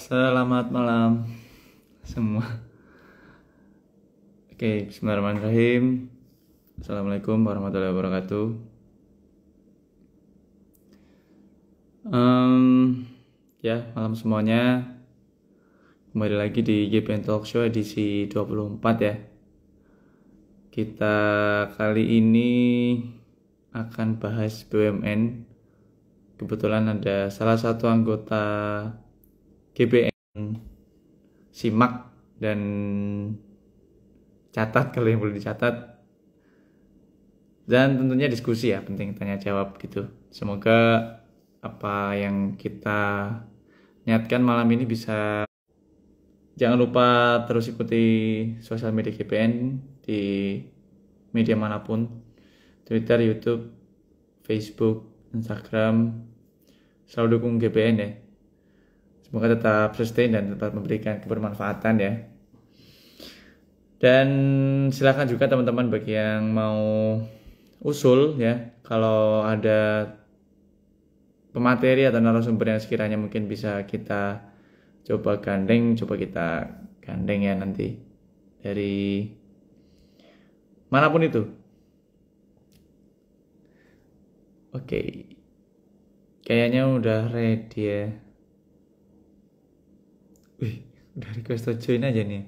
Selamat malam semua. Oke, bismillahirrahmanirrahim. Assalamualaikum warahmatullahi wabarakatuh. Malam semuanya. Kembali lagi di GPN Talk Show edisi 24 ya. Kita kali ini akan bahas BUMN. Kebetulan ada salah satu anggota GPN simak dan catat kalau yang perlu dicatat, dan tentunya diskusi ya, penting tanya jawab gitu. Semoga apa yang kita niatkan malam ini bisa. Jangan lupa terus ikuti sosial media GPN di media manapun, Twitter, YouTube, Facebook, Instagram. Selalu dukung GPN ya. Semoga tetap sustain dan tetap memberikan kebermanfaatan ya. Dan silakan juga teman-teman bagi yang mau usul ya, kalau ada pemateri atau narasumber yang sekiranya mungkin bisa kita coba kita gandeng ya nanti dari manapun itu. Oke, kayaknya udah ready ya. Udah request to join aja nih.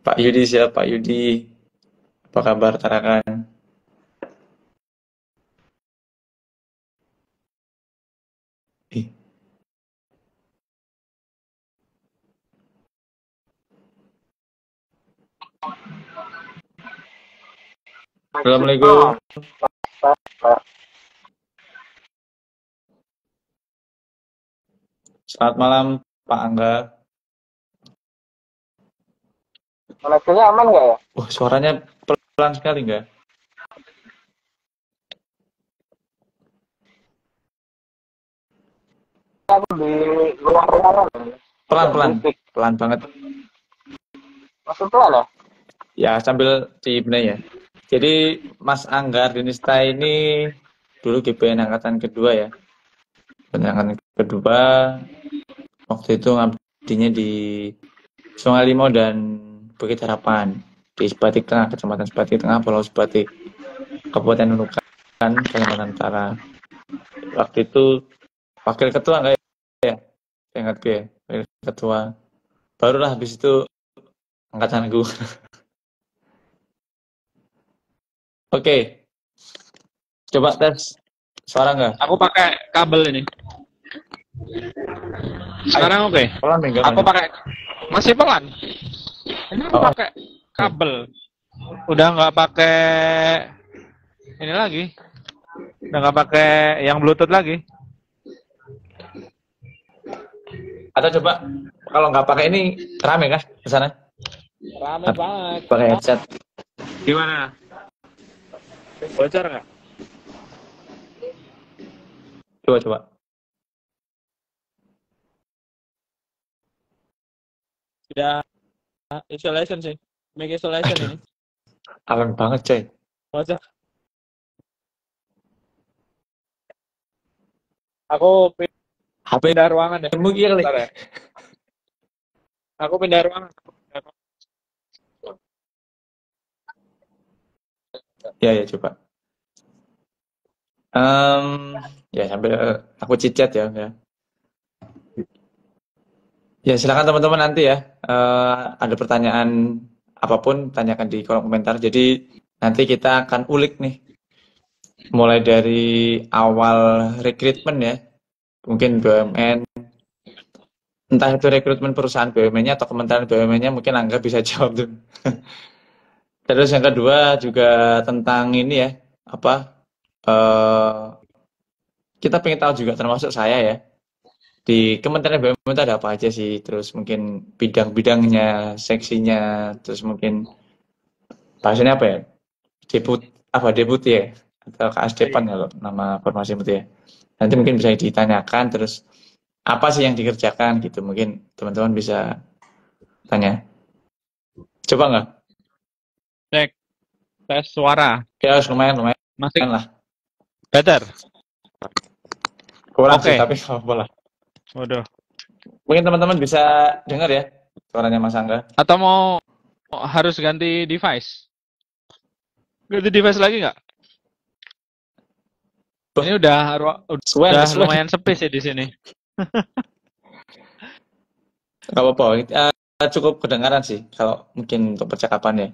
Pak Yudi, siapa Pak Yudi? Apa kabar Tarakan? Assalamualaikum. Selamat malam Pak Angga. Konektinya aman nggak ya? Suaranya pelan sekali nggak? Aku di luar ruangan. Pelan banget. Masih pelan ya? Ya, sambil dibenahi ya. Jadi Mas Angga Dinista ini dulu GPN angkatan kedua ya. Angkatan kedua, waktu itu ngabdinya di Sungai Limau dan Bukit Harapan di Sebatik Tengah, Kecamatan Sebatik Tengah, Pulau Sebatik, Kabupaten Nunukan, Kalimantan Utara. Waktu itu wakil ketua enggak ya? Ingat gue ya, wakil ketua. Barulah habis itu angkatanku. Oke, coba tes suara nggak? Aku pakai kabel ini. Sekarang oke. Pelan enggak? Aku pakai masih pelan. Ini aku pakai kabel. Udah nggak pakai ini lagi. Udah nggak pakai yang Bluetooth lagi. Atau coba kalau nggak pakai ini rame kah di sana? Rame banget. Pakai headset. Gimana? Bocor nggak? Coba. Sudah isolation sih. Make isolation ini. Aman banget coy. Bocor. Aku HP pindah ruangan ya. mungkin kali. Ya. Aku pindah ruangan. Ya coba. Ya sambil aku chat ya. Ya silakan teman-teman nanti ya. Ada pertanyaan apapun tanyakan di kolom komentar. Jadi nanti kita akan ulik nih. Mulai dari awal rekrutmen ya. Mungkin BUMN. Entah itu rekrutmen perusahaan BUMN-nya atau kementerian BUMN-nya, mungkin Angga bisa jawab tuh. Terus yang kedua juga tentang ini ya, kita pengen tahu juga termasuk saya ya, di Kementerian BUMN itu ada apa aja sih, terus mungkin bidang-bidangnya, seksinya, terus mungkin bahasanya apa ya, deputi ya, atau KSDPan kalau nama formasi itu ya. Nanti mungkin bisa ditanyakan, terus apa sih yang dikerjakan gitu, mungkin teman-teman bisa tanya. Coba nggak? Cek tes suara. Ya lumayan Masih lah. better. Kurang sih, Oke. tapi nggak apa-apa lah. Waduh. Mungkin teman-teman bisa dengar ya suaranya Mas Angga. Atau mau harus ganti device? Ganti device lagi nggak? Wah, Ini udah Swen, udah Swen. lumayan sepi sih di sini. Nggak apa-apa. Cukup kedengaran sih kalau mungkin untuk percakapan ya.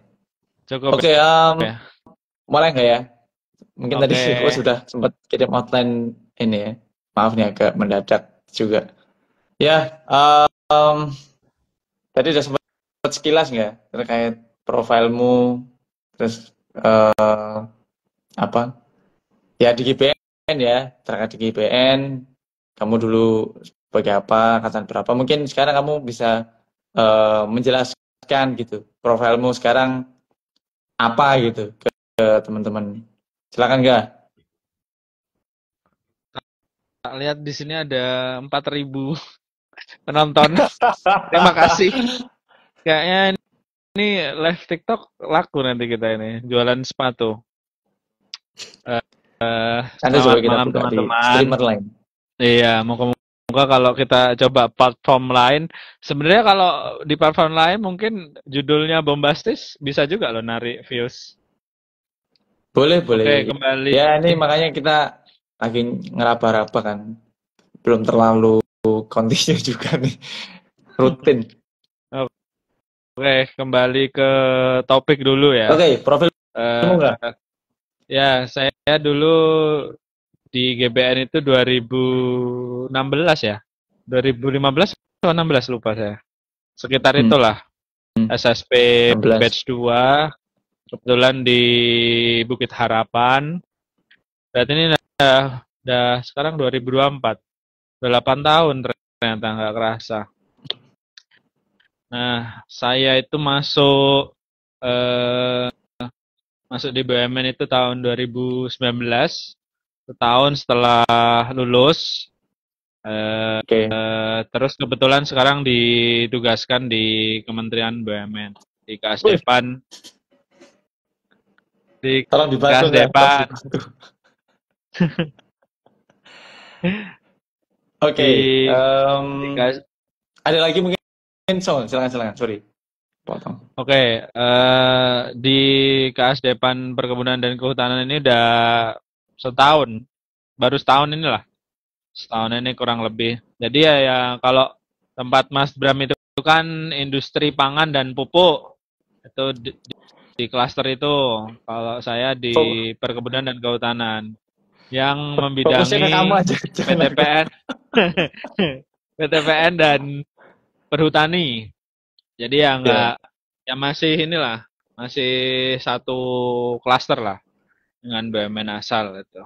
Cukup Oke, ya. mulai nggak ya? Mungkin tadi Oke. aku sudah sempat kirim outline ini ya. Maaf nih agak mendadak juga. Ya, tadi udah sempat sekilas nggak terkait profilmu, terus apa? Ya di GPN ya, terkait di GPN, kamu dulu sebagai apa, angkatan berapa? Mungkin sekarang kamu bisa menjelaskan gitu, profilmu sekarang apa gitu ke teman-teman. Silakan nggak? Tak lihat di sini ada 4.000 penonton. Terima kasih. Kayaknya ini live TikTok laku nanti kita ini jualan sepatu. Nanti coba Selamat kita malam buka di teman-teman. streamer lain. Iya, moga-moga kalau kita coba platform lain, sebenarnya kalau di platform lain mungkin judulnya bombastis bisa juga loh narik views. Boleh, Oke, boleh. kembali. Ya, ini makanya kita lagi ngeraba-raba kan. Belum terlalu kontinu juga nih. Rutin. Oke, kembali ke topik dulu ya. Oke, profilmu Eh, nggak? ya, saya dulu di GBN itu 2016 ya. 2015 atau 16 lupa saya. Sekitar Hmm, itulah. SSP 16. batch 2 kebetulan di Bukit Harapan. Berarti ini udah sekarang 2024. Udah 8 tahun ternyata nggak kerasa. Nah, saya itu eh, masuk di BUMN itu tahun 2019. Setahun setelah lulus. Oke. Terus kebetulan sekarang ditugaskan di Kementerian BUMN di Wih, Kasdepan di tolong dibantu nggak? Tolong Kasdepan dibantu. Oke. di em, di Kas- ada lagi mungkin? Silakan, silakan. Sorry, potong. Oke, di Kasdepan Perkebunan dan Kehutanan ini udah setahun, baru setahun inilah, setahun ini kurang lebih. Jadi ya kalau tempat Mas Bram itu kan industri pangan dan pupuk, itu di klaster itu. Kalau saya Fo- di Perkebunan dan Kehutanan yang Fokusnya ke kamu membidangi aja, jangan aku. PTPN, PTPN dan Perhutani. Jadi ya Ya, nggak, ya masih inilah, masih satu klaster lah dengan BUMN asal itu.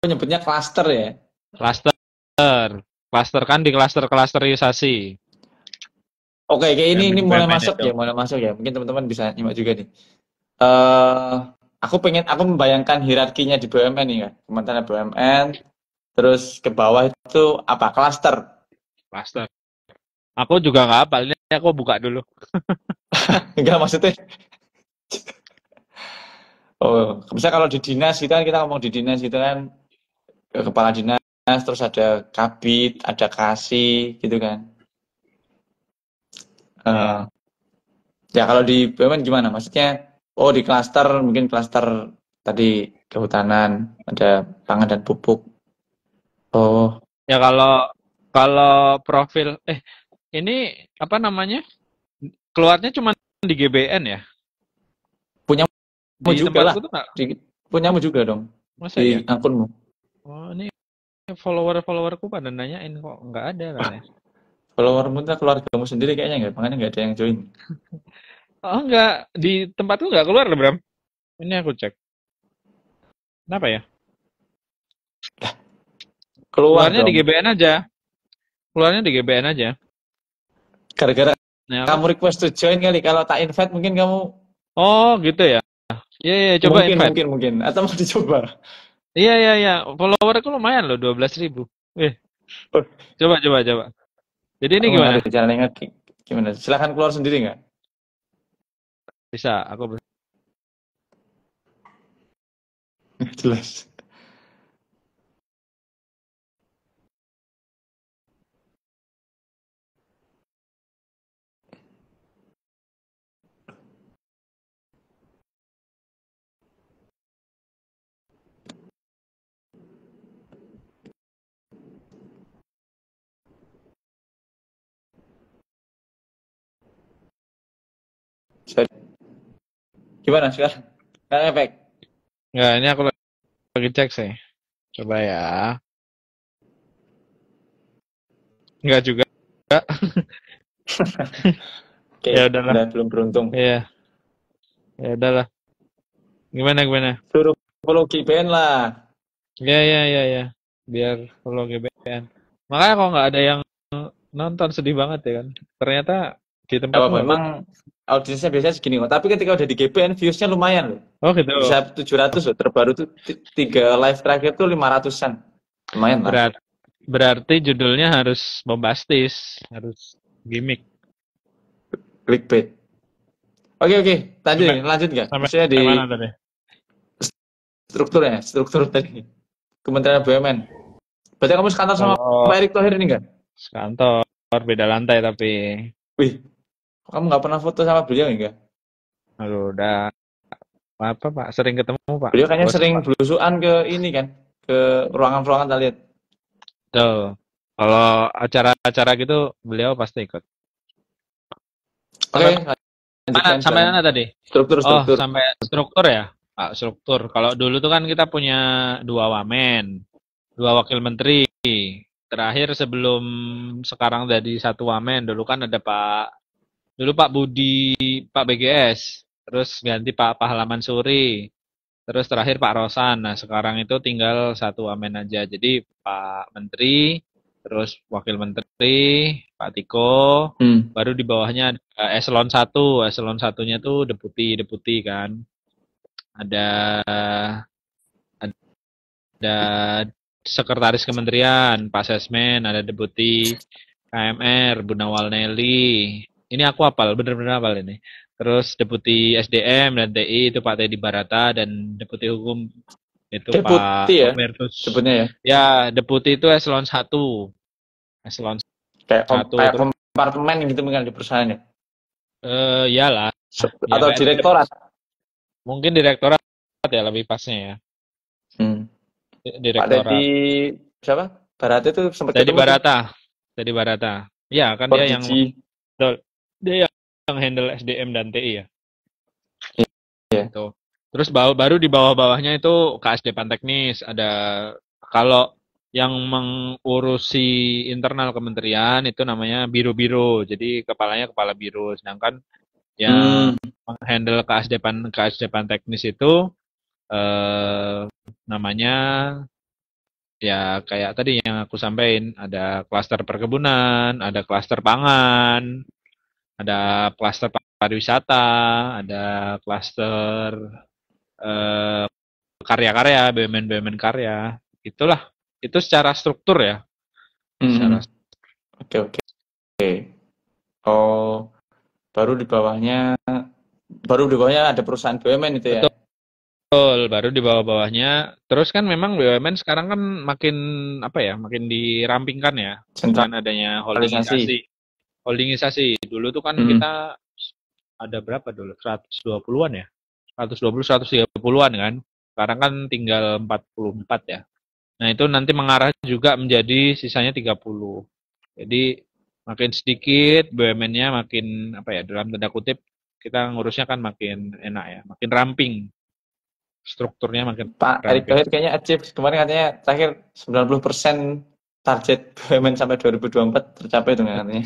nyebutnya cluster ya. Klaster, klaster kan di klasterisasi. Oke, kayak ini BUMN mulai BUMN masuk itu. ya, mulai masuk ya. Mungkin teman-teman bisa nyimak juga nih. eh aku membayangkan hierarkinya di BUMN nih kan. Kementerian BUMN, terus ke bawah itu apa? Cluster. Klaster. Aku juga nggak hafal, ini aku buka dulu. Enggak maksudnya. Oh, misalnya kalau di dinas gitu kan kita ngomong di dinas gitu kan kepala dinas, terus ada kabid, ada kasih gitu kan. Eh, Ya. ya kalau di BUMN gimana? Maksudnya, oh di klaster mungkin klaster tadi kehutanan, ada pangan dan pupuk. Oh, Ya kalau kalau profil ini apa namanya? Keluarnya cuma di GBN ya? punyamu Di juga lah. tempatku tuh nggak, Punyamu juga dong masa ya? di akunmu. Oh, ini follower-followerku pada nanyain kok nggak ada katanya. Followermu itu keluargamu sendiri kayaknya nggak, makanya nggak ada yang join. Oh enggak, di tempatku nggak keluar loh Bram. Ini aku cek. Kenapa ya? Keluar Keluarnya di dong. GBN aja. Keluarnya di GBN aja. Gara-gara Nah, kamu request to join kali. Kalau tak invite mungkin kamu oh gitu ya. Iya, iya, coba mungkin invite. mungkin mungkin atau mau dicoba. Iya, iya, iya. Followerku lumayan loh, 12.000. Oh, Coba. Jadi ini aku nggak gimana? ngerti caranya gimana. Silahkan keluar sendiri nggak? Bisa, aku Nggak jelas. Sorry. Gimana sekarang? Nggak efek. Nggak, ini aku lagi cek sih. Coba ya. Nggak juga. Oke, Ya udahlah. udah belum beruntung. Iya, ya udahlah. Gimana? Suruh follow GBN lah. Ya. Biar follow GBN. Makanya kalau nggak ada yang nonton sedih banget ya kan. Ternyata di Gak tempatmu apa-apa, bagus. memang audiensnya biasanya segini kok. Tapi ketika udah di GBN, views-nya lumayan loh. Oh gitu. Bisa 700 loh. Terbaru tuh 3 live terakhir tuh 500-an. Lumayan lah. Berarti judulnya harus bombastis, harus gimmick. Clickbait. Oke. Lanjut nggak? Sampai Maksudnya di mana tadi? struktur tadi. Kementerian BUMN. Berarti kamu sekantor sama Kalau Pak Erick Thohir ini nggak? sekantor beda lantai tapi Wih, kamu nggak pernah foto sama beliau enggak? aduh udah apa Pak sering ketemu Pak. Beliau kayaknya Bosan sering Pak. belusuan ke ini kan, ke ruangan-ruangan kita lihat. Betul. Kalau acara-acara gitu beliau pasti ikut. Oke, Sampai lanjutkan sampai sekarang. mana tadi? Struktur. Oh, sampai struktur ya? Pak, struktur. Kalau dulu tuh kan kita punya 2 wamen, 2 wakil menteri. Terakhir sebelum sekarang jadi 1 wamen, dulu kan ada dulu Pak Budi, Pak BGS, terus ganti Pak Pahlaman Suri, terus terakhir Pak Rosan. Nah, sekarang itu tinggal 1 wamen aja. Jadi Pak Menteri, terus Wakil Menteri, Pak Tiko, baru di bawahnya ada eselon 1. Eselon satunya tuh deputi kan. Ada ada sekretaris kementerian, Pak Sesmen, ada deputi KMR, Bu Nawal Nelly. Ini aku hafal, bener-bener hafal ini. Terus deputi SDM dan TI itu Pak Teddy Barata dan deputi hukum itu Pak Deputi ya, Robertus. sebutnya ya. Ya, deputi itu eselon 1. Eselon Kayak 1 kayak terus kompartemen gitu mungkin di perusahaan ya. iyalah. Ya, Atau kayak direktorat. mungkin direktorat ya lebih pasnya ya. Pak Direktorat. Teddy siapa? Barata itu sempat Teddy ketemu tuh. Barata. Teddy Barata. Ya, kan dia yang handle SDM dan TI ya. Iya. Gitu. Terus baru di bawah-bawahnya itu KSDpan teknis, ada kalau yang mengurusi internal kementerian itu namanya biro-biro. Jadi kepalanya kepala biro, sedangkan yang menghandle KSDpan teknis itu namanya ya kayak tadi yang aku sampaikan, ada klaster perkebunan, ada klaster pangan, ada klaster pariwisata, ada klaster karya-karya, BUMN karya. Itulah, itu secara struktur ya. Oke. Oh, baru di bawahnya ada perusahaan BUMN itu ya. Betul, baru di bawah-bawahnya. Terus kan memang BUMN sekarang kan makin makin dirampingkan ya dengan adanya holdingisasi. Dulu tuh kan kita ada berapa dulu? 120-an ya? 120-130-an kan? Sekarang kan tinggal 44 ya. Nah, itu nanti mengarah juga menjadi sisanya 30. Jadi makin sedikit BUMN-nya makin dalam tanda kutip kita ngurusnya kan makin enak ya, makin ramping. Strukturnya makin Pak Erick Thohir kayaknya achieve kemarin katanya terakhir 90% target BUMN sampai 2024 tercapai tuh katanya.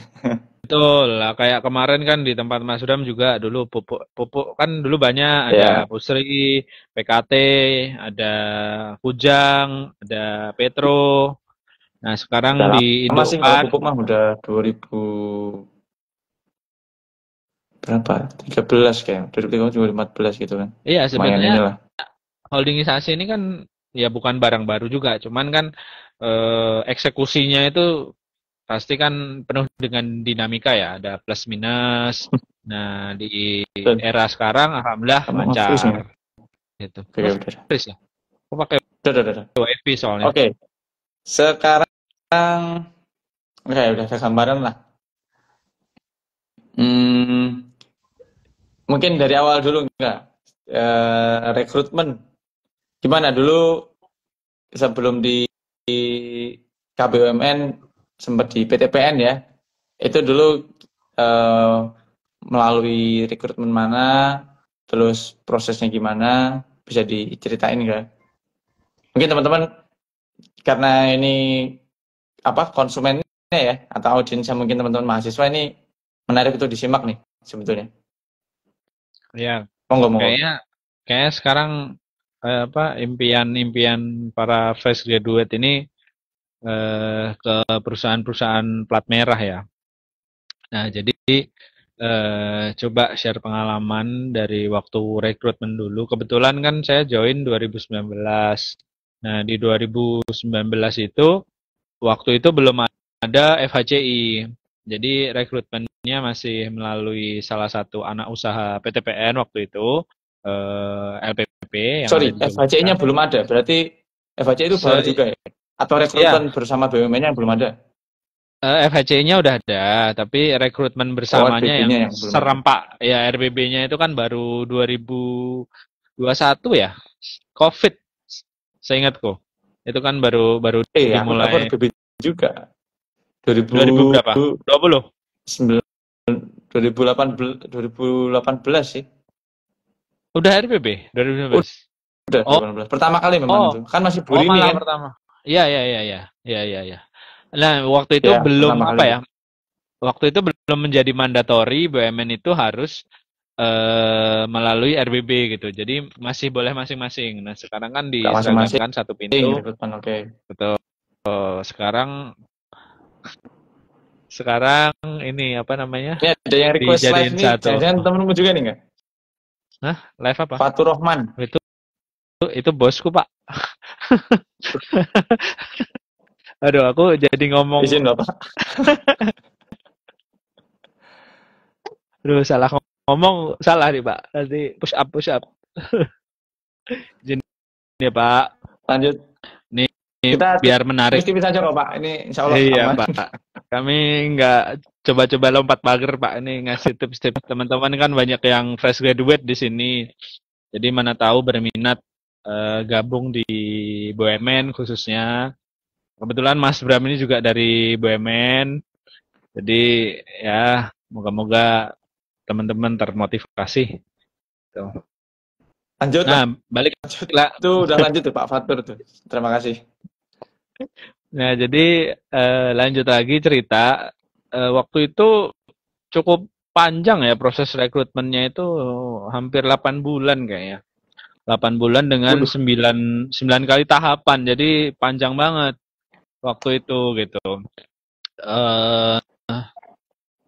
Betul lah, kayak kemarin kan di tempat Mas Sudam juga dulu pupuk kan dulu banyak, ada Pusri, PKT, ada Kujang, ada Petro. Nah, sekarang di masih kalau Indopar pupuk mah udah 2000 berapa? 13 kayak 2013 gitu kan. Iya, sebenarnya inilah. holdingisasi ini kan ya bukan barang baru juga, cuman kan eksekusinya itu pasti kan penuh dengan dinamika ya, ada plus minus. Nah, di era sekarang alhamdulillah lancar. Gitu. Terus ya. Aku pakai WiFi soalnya. Oke. Sekarang udah ada gambaran lah. Mungkin dari awal dulu enggak. Rekrutmen. Gimana dulu sebelum di KBUMN sempat di PTPN ya. Itu dulu melalui rekrutmen mana, terus prosesnya gimana, bisa diceritain nggak? Mungkin teman-teman karena ini konsumennya ya atau audiensnya mungkin teman-teman mahasiswa ini menarik untuk disimak nih sebetulnya. Ya, Monggo. kayaknya sekarang impian para fresh graduate ini ke perusahaan-perusahaan plat merah ya. Nah, jadi coba share pengalaman dari waktu rekrutmen dulu. Kebetulan kan saya join 2019. Nah, di 2019 itu waktu itu belum ada FHCI. Jadi rekrutmennya masih melalui salah satu anak usaha PTPN waktu itu, LPP yang Sorry, ada di FHCI-nya belum ada. Berarti FHCI itu baru juga ya? Atau rekrutmen bersama BUMN yang belum ada? FHCI-nya udah ada, tapi rekrutmen bersamanya yang serempak ya RBB-nya itu kan baru 2021 ya. COVID. Seingatku. Itu kan baru dimulai. Aku RBB juga. 2000 berapa? 20? 2018 sih. Udah RBB 2019. Udah 2018. Pertama kali memang itu. Kan masih Burimi kan? Pertama. Iya. Nah, waktu itu belum Waktu itu belum menjadi mandatori BUMN itu harus melalui RBB gitu. Jadi masih boleh masing-masing. Nah, sekarang kan diseragamkan satu pintu. Betul. Sekarang ini apa namanya? Ini ada yang request live nih. Jangan temenmu juga nih nggak? Hah? Live apa? Fatur Rahman. Itu bosku, Pak. Aduh, aku jadi ngomong. Izin Bapak. Aduh, salah ngomong, salah nih Pak. Nanti push up. Izin ya Pak. Lanjut. Nih kita biar menarik. Bisa aja kok Pak. Ini insya Allah iya, aman. Pak. Kami nggak coba-coba lompat pagar Pak. Ini ngasih tips-tips teman-teman kan banyak yang fresh graduate di sini. Jadi mana tahu berminat gabung di BUMN khususnya. Kebetulan Mas Bram ini juga dari BUMN. Jadi ya moga-moga teman-teman termotivasi. Tuh. Lanjut. Nah, balik itu udah lanjut tuh Pak Fatur tuh. Terima kasih. Nah, jadi lanjut lagi cerita. Waktu itu cukup panjang ya proses rekrutmennya itu hampir 8 bulan kayaknya. 8 bulan dengan 9 kali tahapan. Jadi panjang banget waktu itu gitu.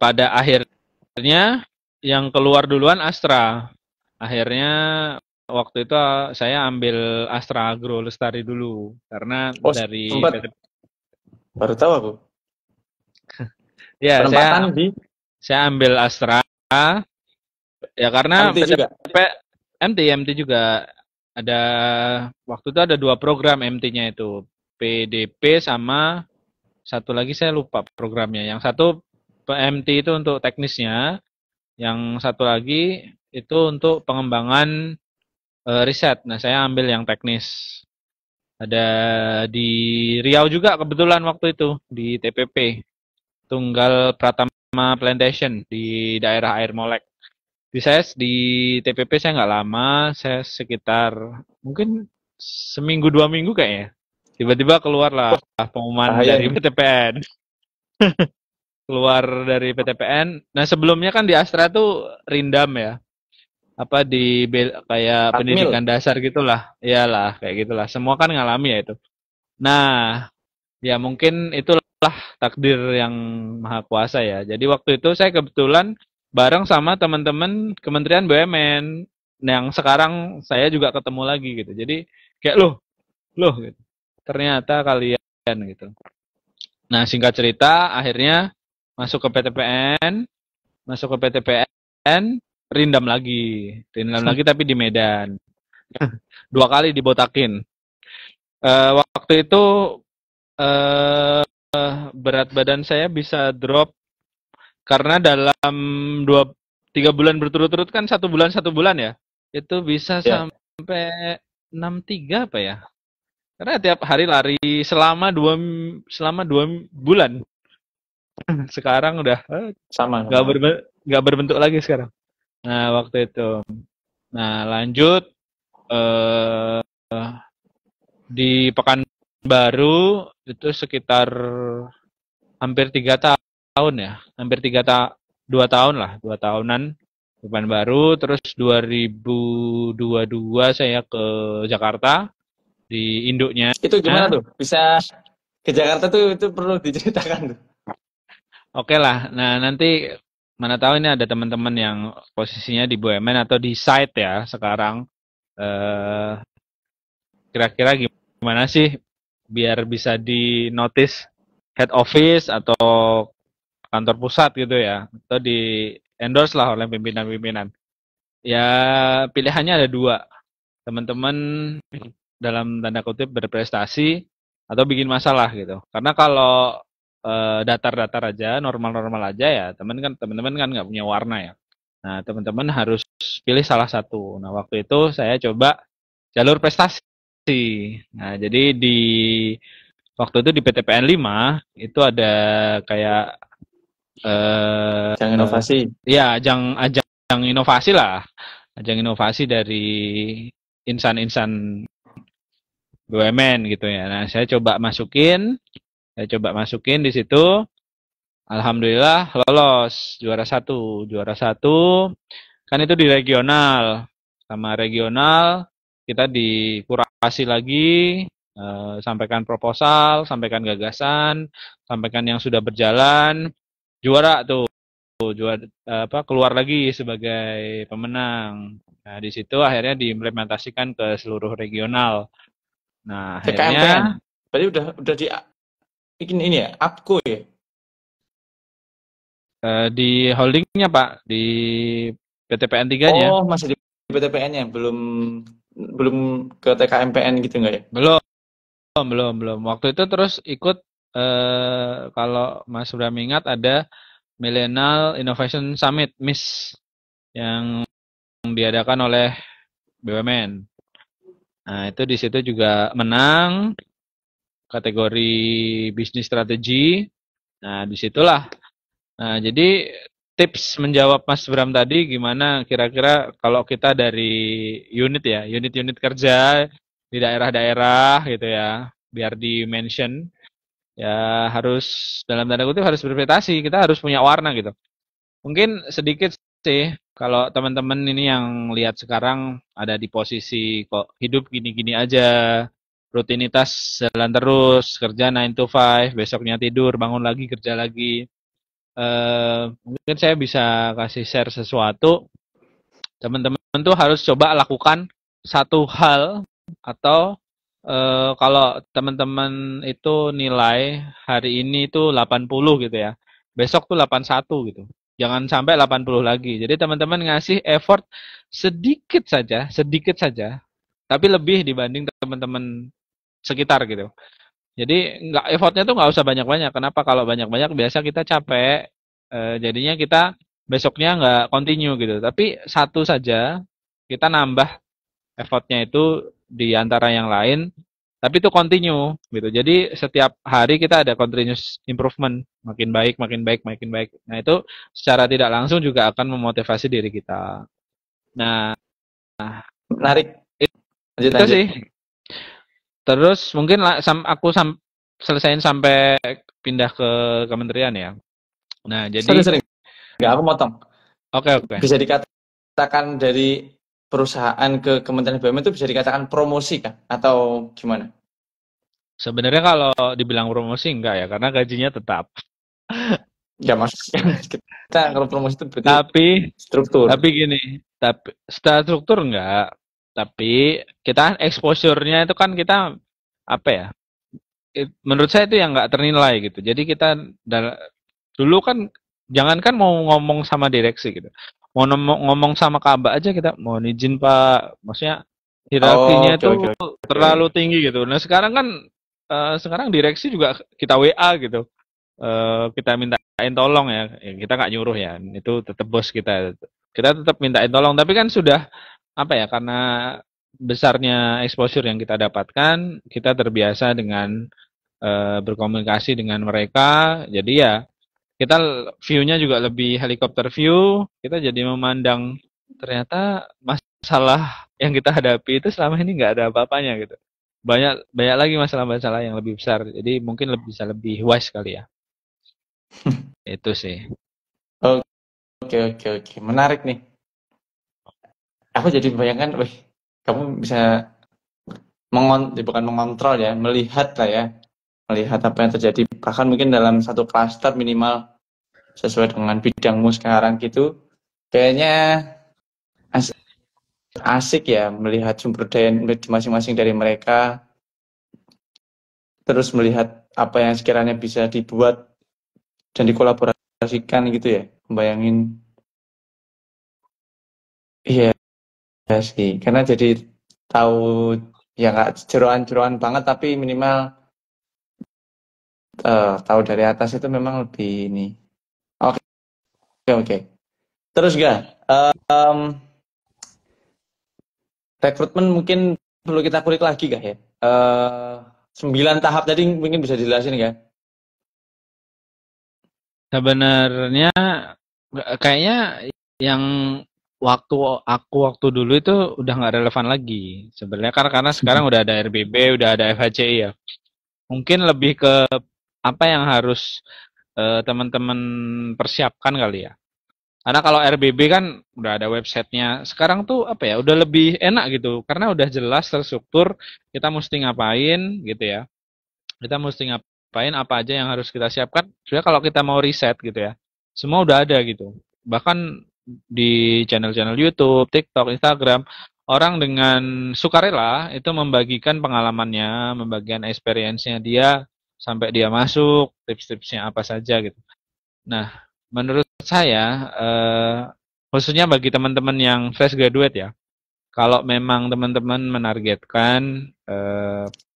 Pada akhirnya yang keluar duluan Astra. Akhirnya waktu itu saya ambil Astra Agro Lestari dulu karena dari baru tahu aku. Ya, saya ambil Astra ya karena MT juga ada waktu itu ada 2 program MT-nya itu. PDP sama satu lagi saya lupa programnya. Yang satu MT itu untuk teknisnya, yang satu lagi itu untuk pengembangan riset. Nah, saya ambil yang teknis. Ada di Riau juga kebetulan waktu itu, di TPP. Tunggal Pratama Plantation di daerah Air Molek. Di TPP saya nggak lama, saya sekitar mungkin seminggu 2 minggu kayaknya. Tiba-tiba keluarlah pengumuman dari PTPN. Keluar dari PTPN. Nah, sebelumnya kan di Astra tuh rindam ya. Apa kayak pendidikan dasar gitulah. Iyalah, kayak gitulah. Semua kan ngalami ya itu. Nah, ya mungkin itulah takdir yang maha kuasa ya. Jadi waktu itu saya kebetulan bareng sama teman-teman Kementerian BUMN yang sekarang saya juga ketemu lagi gitu. Jadi kayak loh gitu. Ternyata kalian gitu. Nah, singkat cerita akhirnya masuk ke PTPN, rindam lagi tapi di Medan. 2 kali dibotakin. Waktu itu berat badan saya bisa drop karena dalam 3 bulan berturut-turut kan 1 bulan ya. Itu bisa sampai 63 apa ya? Karena tiap hari lari selama 2 bulan. Sekarang udah sama. nggak berbentuk lagi sekarang. Nah, waktu itu. Nah, lanjut eh di Pekanbaru itu sekitar hampir 3 tahun ya, hampir 2 tahun lah, 2 tahunan di Pekanbaru. Terus 2022 saya ke Jakarta di induknya. Itu gimana tuh? Bisa ke Jakarta tuh itu perlu diceritakan tuh. Oke lah. Nah, nanti mana tahu ini ada teman-teman yang posisinya di BUMN atau di site ya sekarang. Eh, Kira-kira gimana sih biar bisa di notice head office atau kantor pusat gitu ya, atau di endorse lah oleh pimpinan-pimpinan. Ya pilihannya ada dua, teman-teman dalam tanda kutip berprestasi atau bikin masalah gitu. Karena kalau datar-datar aja, normal-normal aja ya, teman-teman kan nggak punya warna ya. Nah, teman-teman harus pilih salah satu. Nah, waktu itu saya coba jalur prestasi. Nah, jadi waktu itu di PTPN 5 itu ada kayak Jangan inovasi. ya ajang inovasi lah. Ajang inovasi dari insan-insan BUMN gitu ya. Nah, saya coba masukin di situ. Alhamdulillah lolos juara satu kan itu di regional, sama regional kita dikurasi lagi, sampaikan proposal, sampaikan gagasan, sampaikan yang sudah berjalan, juara tuh, keluar lagi sebagai pemenang. Nah, di situ akhirnya diimplementasikan ke seluruh regional. Nah, TKMPN. akhirnya Berarti udah di bikin ini ya, APKO ya. di holdingnya Pak, di PTPN 3-nya. Oh, masih di PTPN-nya, belum ke TKMPN gitu nggak ya? Belum, belum. Waktu itu terus ikut kalau Mas Bram ingat ada Millennial Innovation Summit MIS yang diadakan oleh BUMN. Nah, itu di situ juga menang kategori bisnis strategi. Nah, disitulah. Nah, jadi tips menjawab Mas Bram tadi gimana kira-kira kalau kita dari unit kerja di daerah-daerah gitu ya, biar di mention ya harus dalam tanda kutip harus berprestasi, kita harus punya warna gitu. Mungkin sedikit sih kalau teman-teman ini yang lihat sekarang ada di posisi kok hidup gini-gini aja, rutinitas jalan terus, kerja 9 to 5, besoknya tidur, bangun lagi, kerja lagi. Mungkin saya bisa kasih share sesuatu. Teman-teman tuh harus coba lakukan satu hal atau kalau teman-teman itu nilai hari ini itu 80 gitu ya. Besok tuh 81 gitu. Jangan sampai 80 lagi. Jadi teman-teman ngasih effort sedikit saja, tapi lebih dibanding teman-teman sekitar gitu. Jadi effortnya tuh nggak usah banyak-banyak. Kenapa? Kalau banyak-banyak biasa kita capek. Jadinya kita besoknya nggak continue gitu. Tapi satu saja kita nambah effortnya itu di antara yang lain. Tapi itu continue gitu. Jadi setiap hari kita ada continuous improvement, makin baik, makin baik, makin baik. Nah itu secara tidak langsung juga akan memotivasi diri kita. Nah Menarik. itu Lanjut. sih. Terus mungkin selesaiin sampai pindah ke kementerian ya. Nah, jadi Sering. Nggak, aku motong. oke. Bisa dikatakan dari perusahaan ke Kementerian BUMN itu bisa dikatakan promosi kan? Atau gimana? Sebenarnya kalau dibilang promosi enggak ya, karena gajinya tetap. Ya maksudnya kita kalau promosi itu berarti Tapi struktur. tapi secara struktur enggak. Tapi kita exposure-nya itu kan kita apa ya? Menurut saya itu yang enggak ternilai gitu. Jadi kita dulu kan jangankan mau ngomong sama direksi gitu. Mau ngomong sama Kaba aja kita mau izin Pak. Maksudnya hierarkinya itu Oke. terlalu tinggi gitu. Nah, sekarang kan sekarang direksi juga kita WA gitu. Kita mintain tolong ya. Kita nggak nyuruh ya. Itu tetap bos kita. Kita tetap mintain tolong, tapi kan sudah apa ya? Karena besarnya exposure yang kita dapatkan, kita terbiasa dengan berkomunikasi dengan mereka. Jadi ya kita view-nya juga lebih helikopter view, kita jadi memandang ternyata masalah yang kita hadapi itu selama ini nggak ada apa-apanya gitu. Banyak banyak lagi masalah-masalah yang lebih besar. Jadi mungkin bisa lebih wise kali ya. Itu sih. Oke. Menarik nih. Aku jadi membayangkan, wih, kamu bisa bukan mengontrol ya, melihat lah ya. Melihat apa yang terjadi. Bahkan mungkin dalam satu klaster minimal sesuai dengan bidangmu sekarang gitu. Kayaknya asik ya melihat sumber daya masing-masing dari mereka. Terus melihat apa yang sekiranya bisa dibuat dan dikolaborasikan gitu ya. Membayangin. Iya sih. Karena jadi tahu ya nggak jeroan-jeroan banget tapi minimal tahu dari atas itu memang lebih ini. Oke. Terus rekrutmen mungkin perlu kita kulik lagi ya? 9 tahap tadi mungkin bisa dijelasin nggak? Sebenarnya kayaknya yang waktu dulu itu udah nggak relevan lagi. Sebenarnya karena sekarang udah ada RBB, udah ada FHCI ya. Mungkin lebih ke apa yang harus teman-teman persiapkan kali ya. Karena kalau RBB kan udah ada websitenya. Sekarang tuh apa ya, udah lebih enak gitu. Karena udah jelas terstruktur kita mesti ngapain gitu ya. Kita mesti ngapain, apa aja yang harus kita siapkan. Sebenarnya kalau kita mau riset gitu ya, semua udah ada gitu. Bahkan di channel-channel YouTube, TikTok, Instagram, orang dengan sukarela itu membagikan pengalamannya, membagikan experience-nya dia sampai dia masuk, tips-tipsnya apa saja gitu. Nah, menurut saya, khususnya bagi teman-teman yang fresh graduate ya, kalau memang teman-teman menargetkan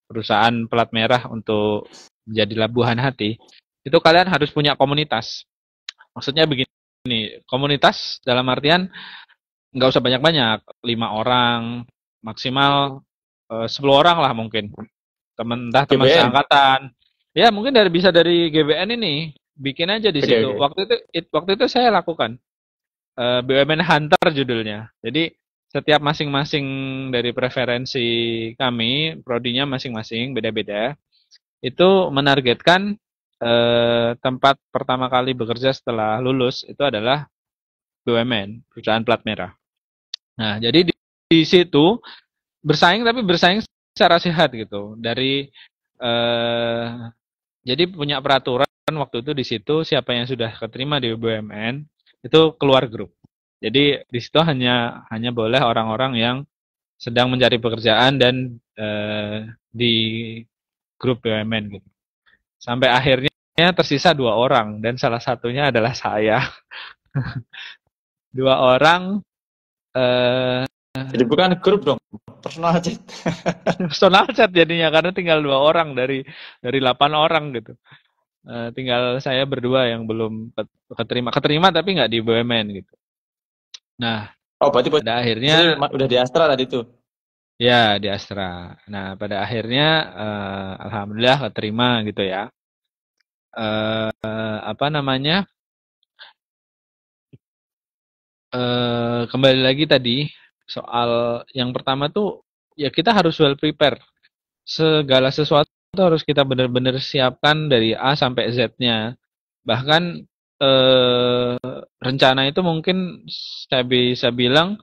perusahaan pelat merah untuk menjadi labuhan hati, itu kalian harus punya komunitas. Maksudnya begini, komunitas dalam artian nggak usah banyak-banyak, 5 orang, maksimal 10 orang lah mungkin. Entah teman GBN. seangkatan. Ya mungkin bisa dari GBN ini, bikin aja di situ. Okay. Waktu itu saya lakukan. BUMN Hunter judulnya. Jadi setiap masing-masing dari preferensi kami, prodinya masing-masing beda-beda, itu menargetkan tempat pertama kali bekerja setelah lulus itu adalah BUMN, perusahaan plat merah. Nah, jadi di situ bersaing tapi bersaing secara sehat gitu. Dari jadi punya peraturan waktu itu di situ siapa yang sudah keterima di BUMN itu keluar grup. Jadi di situ hanya boleh orang-orang yang sedang mencari pekerjaan dan di grup BUMN gitu. Sampai akhirnya tersisa 2 orang dan salah satunya adalah saya. 2 orang jadi bukan grup dong, personal chat. personal chat jadinya karena tinggal 2 orang dari 8 orang gitu. Tinggal saya berdua yang belum keterima tapi nggak di BUMN gitu. Nah, berarti pada akhirnya udah di Astra tadi tuh. ya di Astra. Nah, pada akhirnya alhamdulillah keterima gitu ya. Apa namanya? Kembali lagi tadi soal yang pertama tuh ya kita harus well prepare. Segala sesuatu harus kita benar-benar siapkan dari A sampai Z-nya. Bahkan rencana itu mungkin saya bisa bilang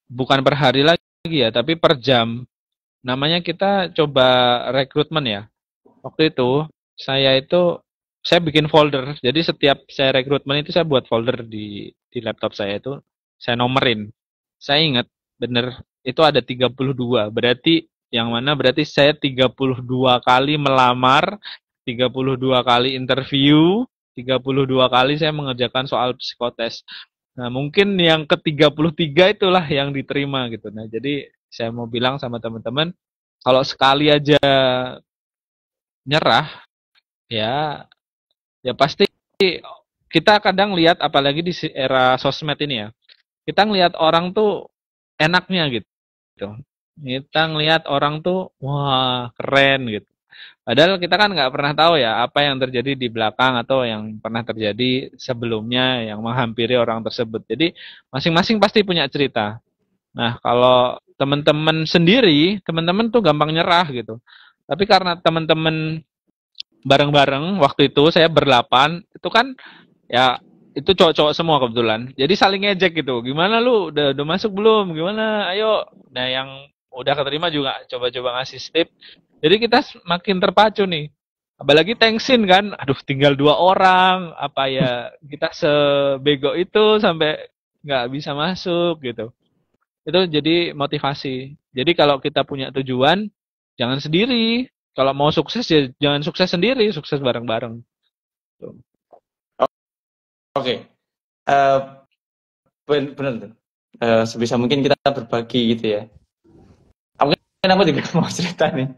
bukan per hari lagi ya, tapi per jam. Namanya kita coba rekrutmen ya. Waktu itu saya bikin folder. Jadi setiap saya rekrutmen itu saya buat folder di laptop saya itu saya nomerin. Saya ingat bener itu ada 32. Berarti saya 32 kali melamar, 32 kali interview, 32 kali saya mengerjakan soal psikotes. Nah, mungkin yang ke-33 itulah yang diterima gitu. Nah, jadi saya mau bilang sama teman-teman, kalau sekali aja nyerah, ya ya pasti kita kadang lihat apalagi di era sosmed ini ya. Kita ngelihat orang tuh enaknya gitu. Kita ngelihat orang tuh wah, keren gitu. Padahal kita kan nggak pernah tahu ya apa yang terjadi di belakang atau yang pernah terjadi sebelumnya yang menghampiri orang tersebut. Jadi masing-masing pasti punya cerita. Nah, kalau teman-teman sendiri, teman-teman tuh gampang nyerah gitu. Tapi karena teman-teman bareng-bareng waktu itu saya berlapan, itu kan ya itu cowok-cowok semua kebetulan. Jadi saling ngejek gitu. Gimana lu udah masuk belum? Gimana? Ayo. Nah, yang udah keterima juga coba-coba ngasih tip. Jadi kita makin terpacu nih. Apalagi tensin kan, aduh tinggal 2 orang, apa ya kita sebego itu sampai nggak bisa masuk gitu. Itu jadi motivasi. Jadi kalau kita punya tujuan, jangan sendiri. Kalau mau sukses ya jangan sukses sendiri, sukses bareng-bareng. Tuh. Oke, Eh, benar tuh. Sebisa mungkin kita berbagi gitu ya. Mungkin aku juga mau cerita nih.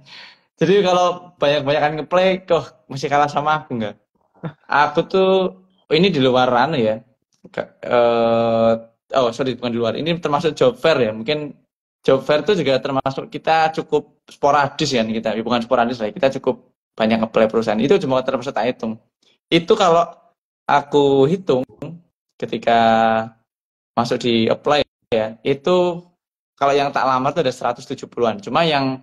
Jadi kalau banyak-banyakan ngeplay, kok masih kalah sama aku nggak? Aku tuh ini di luar anu ya. Oh sorry bukan di luar. Ini termasuk job fair ya. Mungkin job fair itu juga termasuk kita cukup sporadis kan kita. Bukan sporadis lah. Kita cukup banyak ngeplay perusahaan. Itu cuma termasuk tak hitung. Itu kalau aku hitung ketika masuk di apply ya, itu kalau yang tak lamar itu ada 170-an. Cuma yang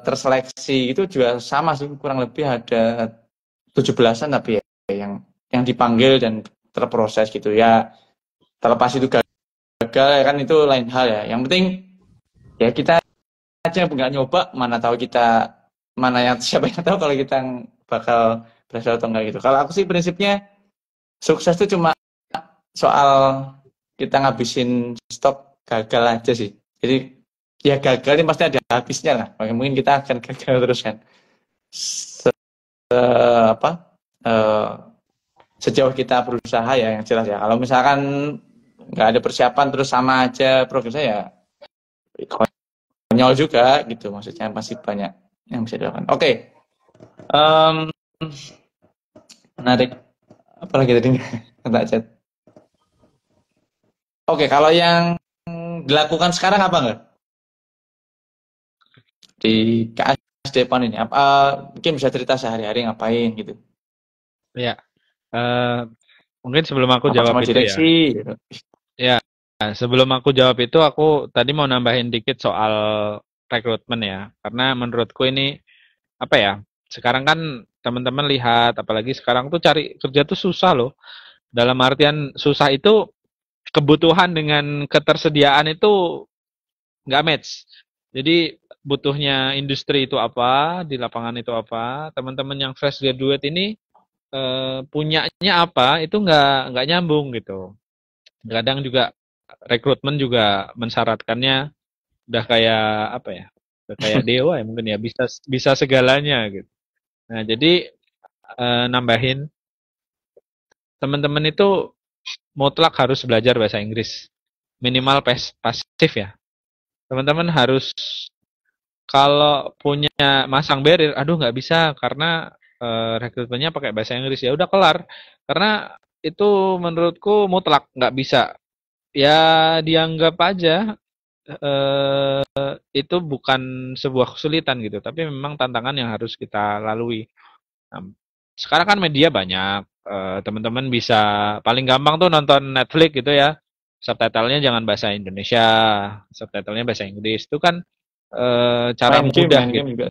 terseleksi itu juga sama sih, kurang lebih ada 17-an tapi ya yang dipanggil dan terproses gitu ya. Terlepas itu gagal ya kan itu lain hal ya. Yang penting ya kita aja nggak nyoba, mana tahu kita siapa yang tahu kalau kita bakal berhasil atau enggak gitu. Kalau aku sih prinsipnya sukses itu cuma soal kita ngabisin stok gagal aja sih. Jadi ya gagal ini pasti ada habisnya lah. Mungkin kita akan gagal terus kan. Apa sejauh kita berusaha ya yang jelas ya. Kalau misalkan nggak ada persiapan terus sama aja progresnya ya konyol juga gitu. Maksudnya masih banyak yang bisa dilakukan. Oke. Menarik. Apalagi tadi nggak chat. Oke, kalau yang dilakukan sekarang apa enggak? Di KS Depan ini mungkin bisa cerita sehari-hari ngapain gitu. Ya, mungkin sebelum aku Apa jawab sama itu ya. direksi gitu. Ya, sebelum aku jawab itu aku tadi mau nambahin dikit soal rekrutmen ya. Karena menurutku ini apa ya? Sekarang kan teman-teman lihat apalagi sekarang tuh cari kerja tuh susah loh. Dalam artian susah itu kebutuhan dengan ketersediaan itu nggak match. Jadi butuhnya industri itu apa, di lapangan itu apa, teman-teman yang fresh graduate ini punyanya apa itu nggak nyambung gitu. Kadang juga rekrutmen juga mensyaratkannya udah kayak apa ya, udah kayak dewa ya mungkin ya bisa bisa segalanya gitu. Nah jadi nambahin teman-teman itu mutlak harus belajar bahasa Inggris minimal pasif ya. Teman-teman harus kalau punya masang barrier, aduh nggak bisa karena rekrutmennya pakai bahasa Inggris ya udah kelar. Karena itu menurutku mutlak nggak bisa. Ya dianggap aja itu bukan sebuah kesulitan gitu, tapi memang tantangan yang harus kita lalui. Nah, sekarang kan media banyak, teman-teman bisa paling gampang tuh nonton Netflix gitu ya. Subtitlenya jangan bahasa Indonesia, subtitlenya bahasa Inggris. Itu kan cara mudah Main gitu. game juga.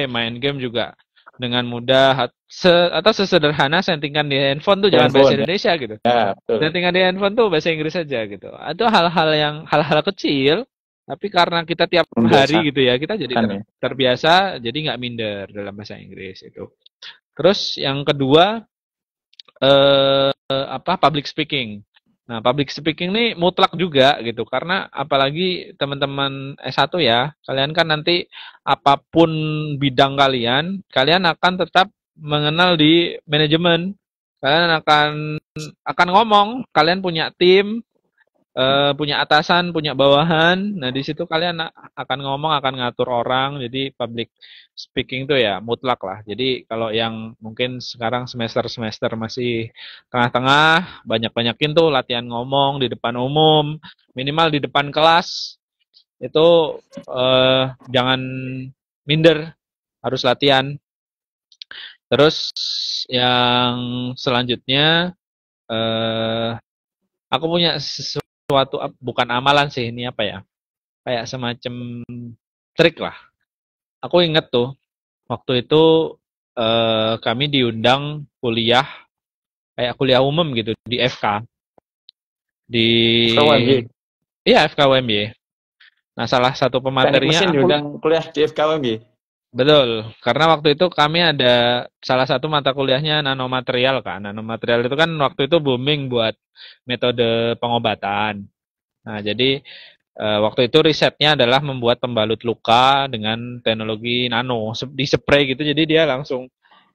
Main game juga dengan mudah atau sesederhana settingan di handphone tuh jangan bahasa Handphone Indonesia gitu. ya, betul. Settingan di handphone tuh bahasa Inggris aja gitu. Itu hal-hal kecil tapi karena kita tiap hari gitu ya, kita jadi Ya. terbiasa jadi nggak minder dalam bahasa Inggris itu. Terus yang kedua public speaking. Nah, public speaking ini mutlak juga gitu karena apalagi teman-teman S1 ya, kalian kan nanti apapun bidang kalian, kalian akan tetap mengenal di manajemen. Kalian akan ngomong, kalian punya tim, punya atasan, punya bawahan. Nah, di situ kalian akan ngomong, akan ngatur orang. Jadi public speaking itu ya mutlak lah. Jadi kalau yang mungkin sekarang semester-semester masih tengah-tengah, banyak-banyakin tuh latihan ngomong di depan umum, minimal di depan kelas. Itu jangan minder. harus latihan. Terus yang selanjutnya eh aku punya sesuatu bukan amalan sih, ini apa ya? Kayak semacam trik lah. Aku inget tuh waktu itu kami diundang kuliah kayak kuliah umum gitu di FK di FKWMY. iya FK UMY. Nah, salah satu Teknik pematerinya mesin aku diundang kuliah di FKWMY. betul, karena waktu itu kami ada salah satu mata kuliahnya nanomaterial kan. Nanomaterial itu kan waktu itu booming buat metode pengobatan. Nah, jadi waktu itu risetnya adalah membuat pembalut luka dengan teknologi nano, di spray gitu. Jadi dia langsung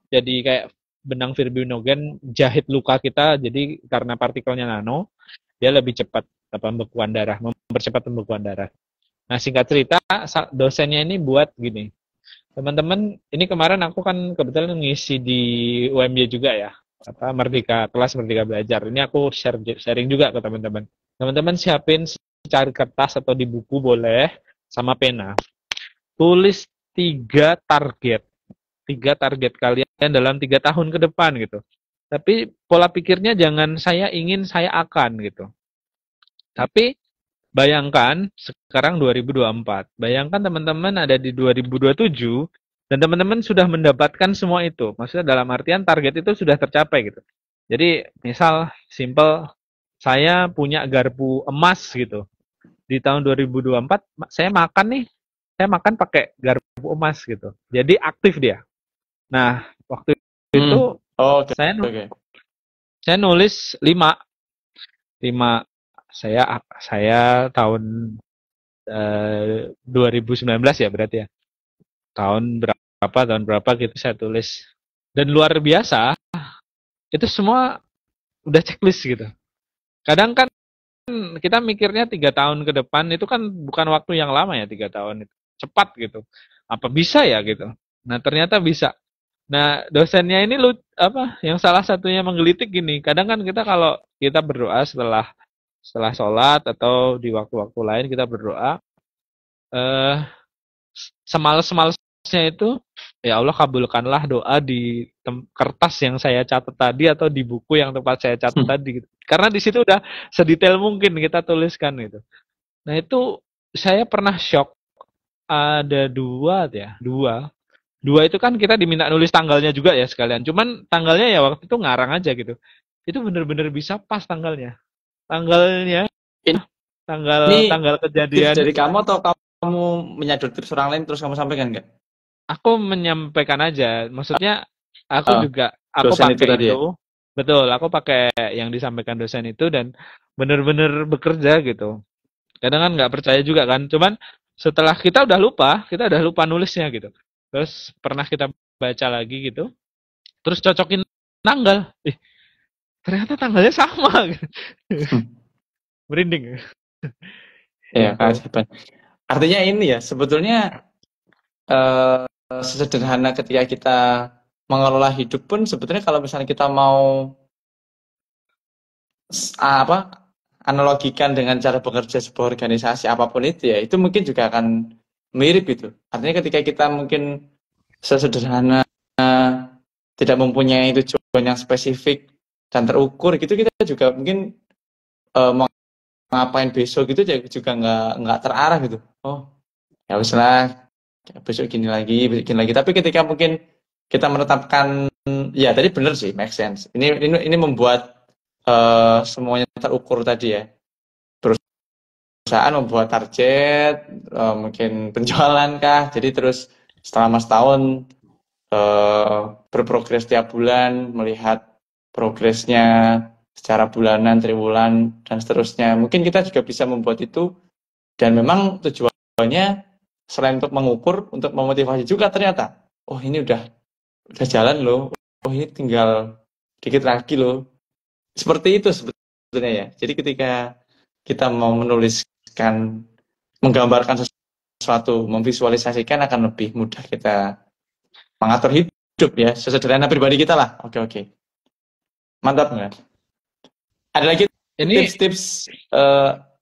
jadi kayak benang fibrinogen jahit luka kita. Jadi karena partikelnya nano, dia lebih cepat pembekuan darah, mempercepat pembekuan darah. Nah, singkat cerita, dosennya ini buat gini. Teman-teman, ini kemarin aku kan kebetulan ngisi di UMY juga ya, apa Merdeka, kelas Merdeka Belajar. Ini aku sharing juga ke teman-teman. Teman-teman siapin secari kertas atau di buku boleh, sama pena. Tulis tiga target kalian dalam 3 tahun ke depan gitu. Tapi pola pikirnya jangan saya ingin, saya akan gitu. Tapi bayangkan sekarang 2024. Bayangkan teman-teman ada di 2027 dan teman-teman sudah mendapatkan semua itu. Maksudnya dalam artian target itu sudah tercapai gitu. Jadi misal simple saya punya garpu emas gitu. Di tahun 2024 saya makan nih, saya makan pakai garpu emas gitu. Jadi aktif dia. Nah, waktu Hmm. itu Oh, oke. saya Oke. saya nulis 5 saya tahun 2019 ya berarti ya. Tahun berapa gitu saya tulis. Dan luar biasa, itu semua udah checklist gitu. Kadang kan kita mikirnya 3 tahun ke depan itu kan bukan waktu yang lama ya 3 tahun itu. Cepat gitu. Apa bisa ya gitu. Nah ternyata bisa. Nah dosennya ini yang salah satunya menggelitik gini. Kadang kan kita kalau kita berdoa setelah sholat atau di waktu-waktu lain kita berdoa, eh semales-malesnya itu, ya Allah kabulkanlah doa di kertas yang saya catat tadi atau di buku yang tempat saya catat tadi gitu. Karena di situ udah sedetail mungkin kita tuliskan gitu. Nah itu saya pernah shock, ada dua itu kan kita diminta nulis tanggalnya juga ya sekalian. Cuman tanggalnya ya waktu itu ngarang aja gitu. Itu bener-bener bisa pas tanggalnya. Tanggalnya, Ini tanggal tips kejadian. dari kamu atau kamu menyadari tips orang lain terus kamu sampaikan nggak? Aku menyampaikan aja, maksudnya aku Oh, juga aku dosen itu pakai tadi ya? itu, betul, aku pakai yang disampaikan dosen itu dan benar-benar bekerja gitu. Kadang kan nggak percaya juga kan, cuman setelah kita udah lupa nulisnya gitu. Terus pernah kita baca lagi gitu, terus cocokin tanggal, ternyata tanggalnya sama, Hmm. merinding Ya, gitu. artinya ini ya, sebetulnya eh, sesederhana ketika kita mengelola hidup pun sebetulnya kalau misalnya kita mau apa analogikan dengan cara bekerja sebuah organisasi apapun itu ya, itu mungkin juga akan mirip gitu. Artinya ketika kita mungkin sesederhana tidak mempunyai tujuan yang spesifik dan terukur gitu, kita juga mungkin mau ngapain besok gitu juga nggak terarah gitu. Oh, ya wis lah, besok gini lagi. Tapi ketika mungkin kita menetapkan, ya tadi benar sih, make sense. Ini membuat semuanya terukur tadi ya. Perusahaan membuat target, mungkin penjualan kah. Jadi terus selama setahun berprogres tiap bulan, melihat progresnya secara bulanan, triwulan, dan seterusnya. Mungkin kita juga bisa membuat itu, dan memang tujuannya selain untuk mengukur, untuk memotivasi juga ternyata. Oh ini udah jalan loh, oh ini tinggal dikit lagi loh. Seperti itu sebetulnya ya. Jadi ketika kita mau menuliskan, menggambarkan sesuatu, memvisualisasikan akan lebih mudah kita mengatur hidup ya, sesederhana pribadi kita lah. Oke, oke. Mantap nggak? Ada lagi Ini tips-tips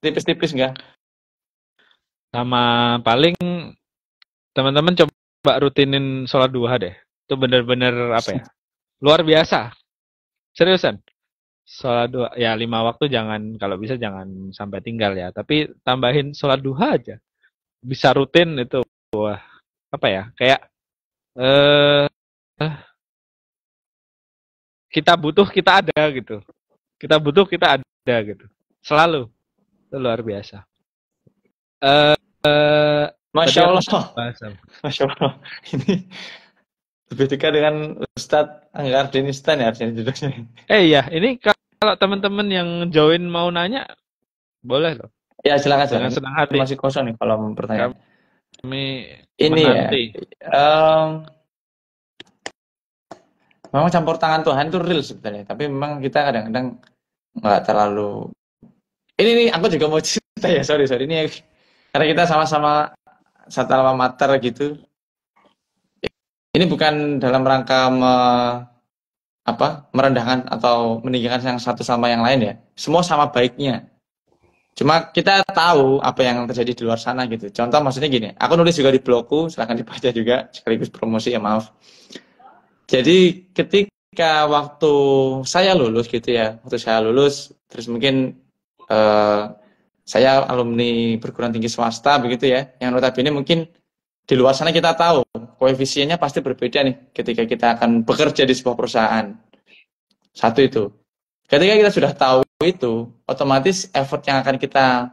tipis-tipis nggak? sama paling teman-teman coba rutinin sholat duha deh. Itu bener-bener apa ya? Luar biasa. Seriusan. Sholat duha ya 5 waktu jangan, kalau bisa jangan sampai tinggal ya. Tapi tambahin sholat duha aja. Bisa rutin itu. Wah, apa ya? Kayak eh kita butuh kita ada gitu. Kita butuh kita ada gitu. Selalu. Itu luar biasa. Eh tadi Masya aku Allah, bahas apa? Masya Allah. Ini lebih dekat dengan Ustadz Anggar Denistan ya harusnya judulnya. Iya, ini kalau teman-teman yang join mau nanya, boleh loh. Ya silakan Dengan silakan. senang Ini hati. masih kosong nih kalau mau pertanyaan. Kami Ini ya, menanti. em, memang campur tangan Tuhan itu real sebenarnya. Tapi memang kita kadang-kadang nggak terlalu. Ini nih aku juga mau cerita ya, sorry sorry ini karena kita sama-sama satu alma mater gitu. Ini bukan dalam rangka merendahkan atau meninggikan yang satu sama yang lain ya. Semua sama baiknya. Cuma kita tahu apa yang terjadi di luar sana gitu. Contoh maksudnya gini, aku nulis juga di blogku, silahkan dibaca juga sekaligus promosi ya, maaf. Jadi ketika waktu saya lulus gitu ya, waktu saya lulus, terus mungkin eh, saya alumni perguruan tinggi swasta begitu ya, yang notabene mungkin di luar sana kita tahu koefisiennya pasti berbeda nih ketika kita akan bekerja di sebuah perusahaan. Satu itu. Ketika kita sudah tahu itu, otomatis effort yang akan kita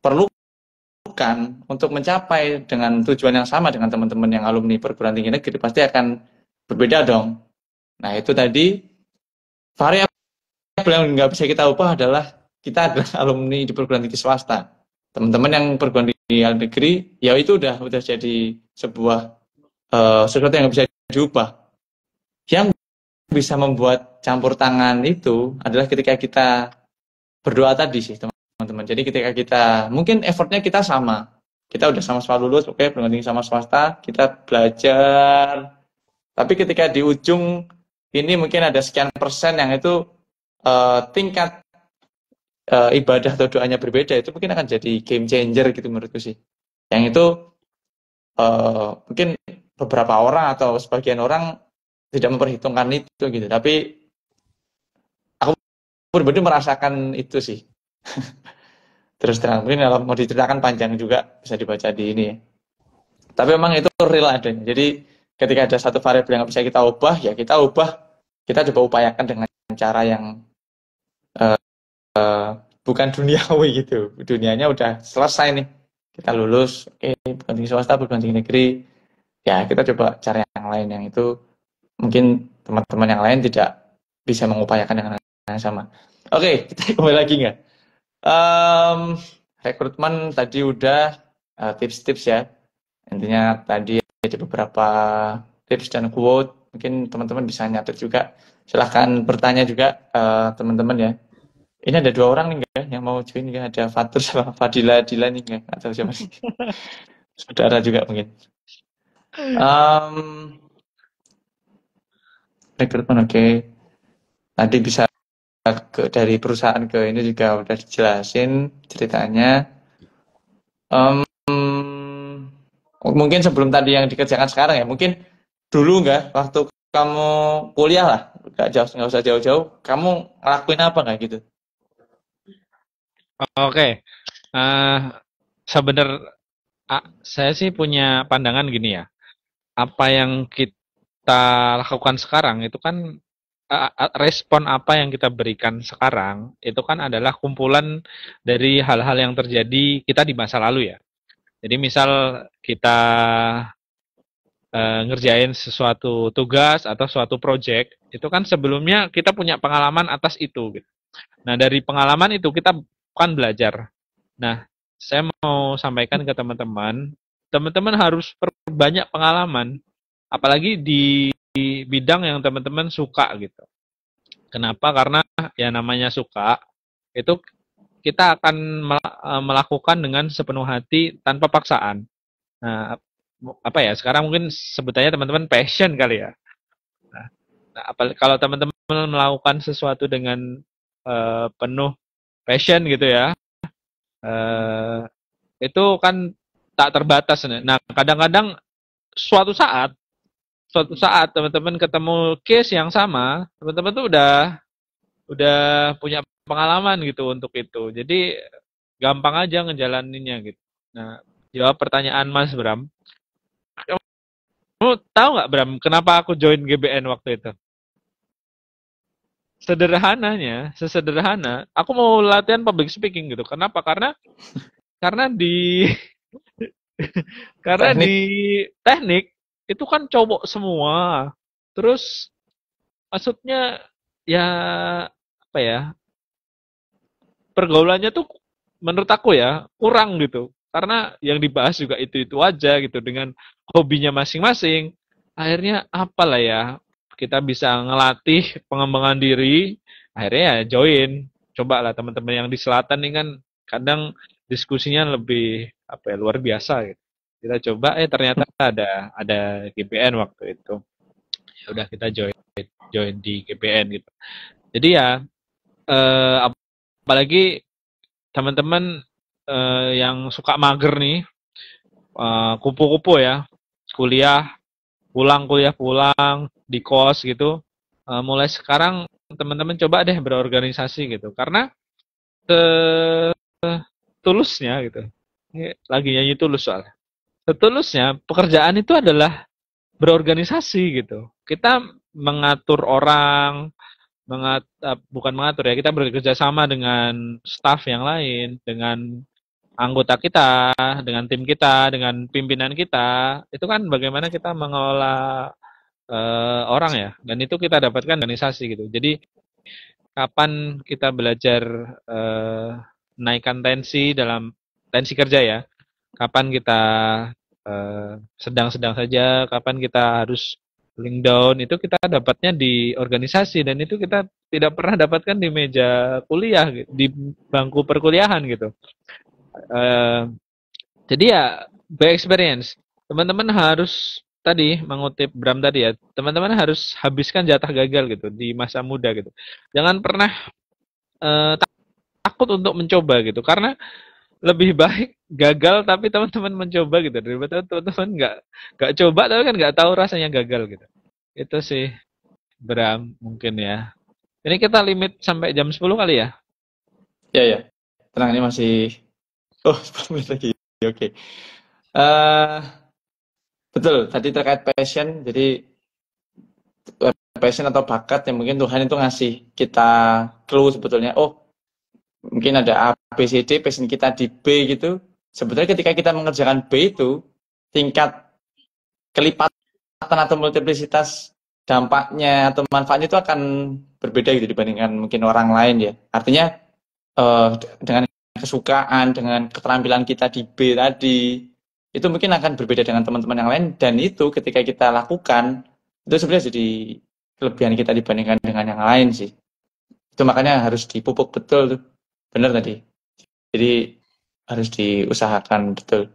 perlukan untuk mencapai dengan tujuan yang sama dengan teman-teman yang alumni perguruan tinggi negeri pasti akan berbeda dong. Nah itu tadi variabel yang nggak bisa kita ubah adalah kita adalah alumni di perguruan tinggi swasta. Teman-teman yang perguruan tinggi negeri, ya itu udah jadi sebuah sesuatu yang nggak bisa diubah. Yang bisa membuat campur tangan itu adalah ketika kita berdoa tadi sih teman-teman. Jadi ketika kita mungkin effortnya kita sama, kita udah sama-sama lulus, oke, perguruan tinggi sama swasta, kita belajar. Tapi ketika di ujung ini mungkin ada sekian persen yang itu tingkat ibadah atau doanya berbeda, itu mungkin akan jadi game changer gitu menurutku sih. Yang itu mungkin beberapa orang atau sebagian orang tidak memperhitungkan itu gitu. Tapi aku pribadi merasakan itu sih. Terus terang, mungkin kalau mau diceritakan panjang juga bisa dibaca di ini ya. Tapi memang itu real adanya. Jadi ketika ada satu variabel yang bisa kita ubah, ya kita ubah, kita coba upayakan dengan cara yang bukan duniawi gitu. Dunianya udah selesai nih. Kita lulus, oke, perguruan tinggi swasta, perguruan tinggi negeri. Ya kita coba cara yang lain yang itu mungkin teman-teman yang lain tidak bisa mengupayakan dengan yang sama. Oke, kita kembali lagi nggak? Rekrutmen tadi udah tips-tips ya. Intinya tadi ada beberapa tips dan quote. Mungkin teman-teman bisa nyatet juga. Silahkan bertanya juga teman-teman ya. Ini ada 2 orang nih nggak yang mau join nggak? Ada Fatur sama Fadila Dila nih nggak? Atau siapa sih? Saudara juga mungkin. Rekrutmen oke. Tadi bisa dari perusahaan ke ini juga udah dijelasin ceritanya. Mungkin sebelum tadi yang dikerjakan sekarang ya, mungkin dulu nggak waktu kamu kuliah lah, nggak usah jauh-jauh, kamu ngelakuin apa nggak gitu? Oke. Saya sih punya pandangan gini ya. Apa yang kita lakukan sekarang itu kan respon apa yang kita berikan sekarang itu kan adalah kumpulan dari hal-hal yang terjadi kita di masa lalu ya. Jadi misal kita ngerjain sesuatu tugas atau suatu project, itu kan sebelumnya kita punya pengalaman atas itu. Gitu. Nah, dari pengalaman itu kita kan belajar. Nah, saya mau sampaikan ke teman-teman, teman-teman harus perbanyak pengalaman, apalagi di bidang yang teman-teman suka gitu. Kenapa? Karena ya namanya suka, itu kita akan melakukan dengan sepenuh hati tanpa paksaan. Nah, apa ya? Sekarang mungkin sebutannya teman-teman passion kali ya. Nah, kalau teman-teman melakukan sesuatu dengan penuh passion gitu ya, itu kan tak terbatas. Nah, kadang-kadang suatu saat teman-teman ketemu case yang sama, teman-teman tuh udah punya pengalaman gitu untuk itu. Jadi gampang aja ngejalaninnya gitu. Nah, jawab pertanyaan Mas Bram. Kamu tahu nggak Bram, kenapa aku join GBN waktu itu? Sesederhana, aku mau latihan public speaking gitu. Kenapa? Karena di karena di Teknik. teknik itu kan cowok semua. Terus maksudnya ya apa ya? Pergaulannya tuh menurut aku ya kurang gitu. Karena yang dibahas juga itu-itu aja gitu dengan hobinya masing-masing. Akhirnya apalah ya, kita bisa ngelatih pengembangan diri, akhirnya ya join. Coba lah teman-teman yang di selatan nih kan kadang diskusinya lebih apa ya, luar biasa gitu. Kita coba ternyata ada GBN waktu itu. Ya udah kita join di GBN gitu. Jadi ya eh, apalagi teman-teman yang suka mager nih, kupu-kupu ya, kuliah pulang di kos gitu. Mulai sekarang teman-teman coba deh berorganisasi gitu, karena tulusnya gitu. Ini lagi nyanyi tulus soalnya. Setulusnya pekerjaan itu adalah berorganisasi gitu. Kita mengatur orang, bukan mengatur ya, kita bekerja sama dengan staff yang lain, dengan anggota kita, dengan tim kita, dengan pimpinan kita, itu kan bagaimana kita mengelola orang ya, dan itu kita dapatkan dari organisasi gitu. Jadi kapan kita belajar eh, naikkan tensi kerja ya, kapan kita sedang-sedang saja, kapan kita harus cooling down, itu kita dapatnya di organisasi, dan itu kita tidak pernah dapatkan di meja kuliah, di bangku perkuliahan gitu. Jadi ya by experience, teman-teman harus tadi mengutip Bram tadi ya, teman-teman harus habiskan jatah gagal gitu di masa muda gitu. Jangan pernah eh, takut untuk mencoba gitu, karena lebih baik gagal tapi teman-teman mencoba gitu daripada teman-teman nggak coba tapi kan nggak tahu rasanya gagal gitu. Itu sih Bram mungkin ya. Ini kita limit sampai jam 10 kali ya. Ya, ya. Tenang, ini masih... Oh, 10 menit lagi. Oke. Eh, betul, tadi terkait passion. Jadi, passion atau bakat yang mungkin Tuhan itu ngasih kita clue sebetulnya. Oh, mungkin ada A, B, C, D, passion kita di B gitu. Sebetulnya ketika kita mengerjakan B itu, tingkat kelipatan atau multiplisitas dampaknya atau manfaatnya itu akan berbeda gitu dibandingkan mungkin orang lain ya. Artinya dengan kesukaan, dengan keterampilan kita di B tadi, itu mungkin akan berbeda dengan teman-teman yang lain, dan itu ketika kita lakukan, itu sebenarnya jadi kelebihan kita dibandingkan dengan yang lain sih. Itu makanya harus dipupuk betul tuh. Benar tadi. Jadi harus diusahakan betul.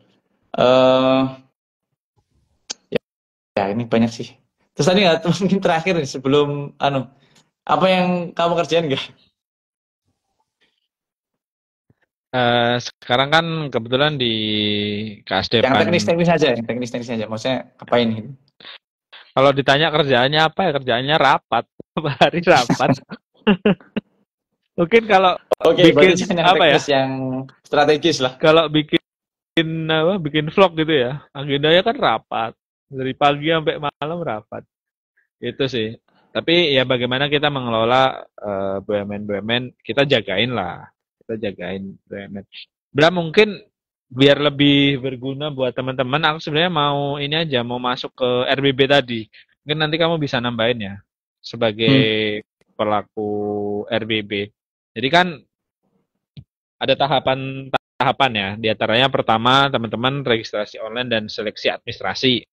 Ya ini banyak sih. Terus tadi nggak mungkin terakhir nih, sebelum apa yang kamu kerjain nggak? Sekarang kan kebetulan di Yang KSDPan. teknis-teknis aja, yang teknis-teknis aja. Maksudnya ngapain gitu? Kalau ditanya kerjaannya apa ya, kerjaannya rapat. Hari rapat. Mungkin kalau Oke, berarti bikin jangan yang apa ya? teknis, yang strategis lah. Kalau bikin vlog gitu ya, agendanya kan rapat. Dari pagi sampai malam rapat. Itu sih. Tapi ya bagaimana kita mengelola BUMN-BUMN, kita jagain lah. Kita jagain BUMN. Bram, mungkin biar lebih berguna buat teman-teman, aku sebenarnya mau ini aja, mau masuk ke RBB tadi. Mungkin nanti kamu bisa nambahin ya, sebagai Hmm. pelaku RBB. Jadi kan ada tahapan ya. Di antaranya pertama teman-teman registrasi online dan seleksi administrasi.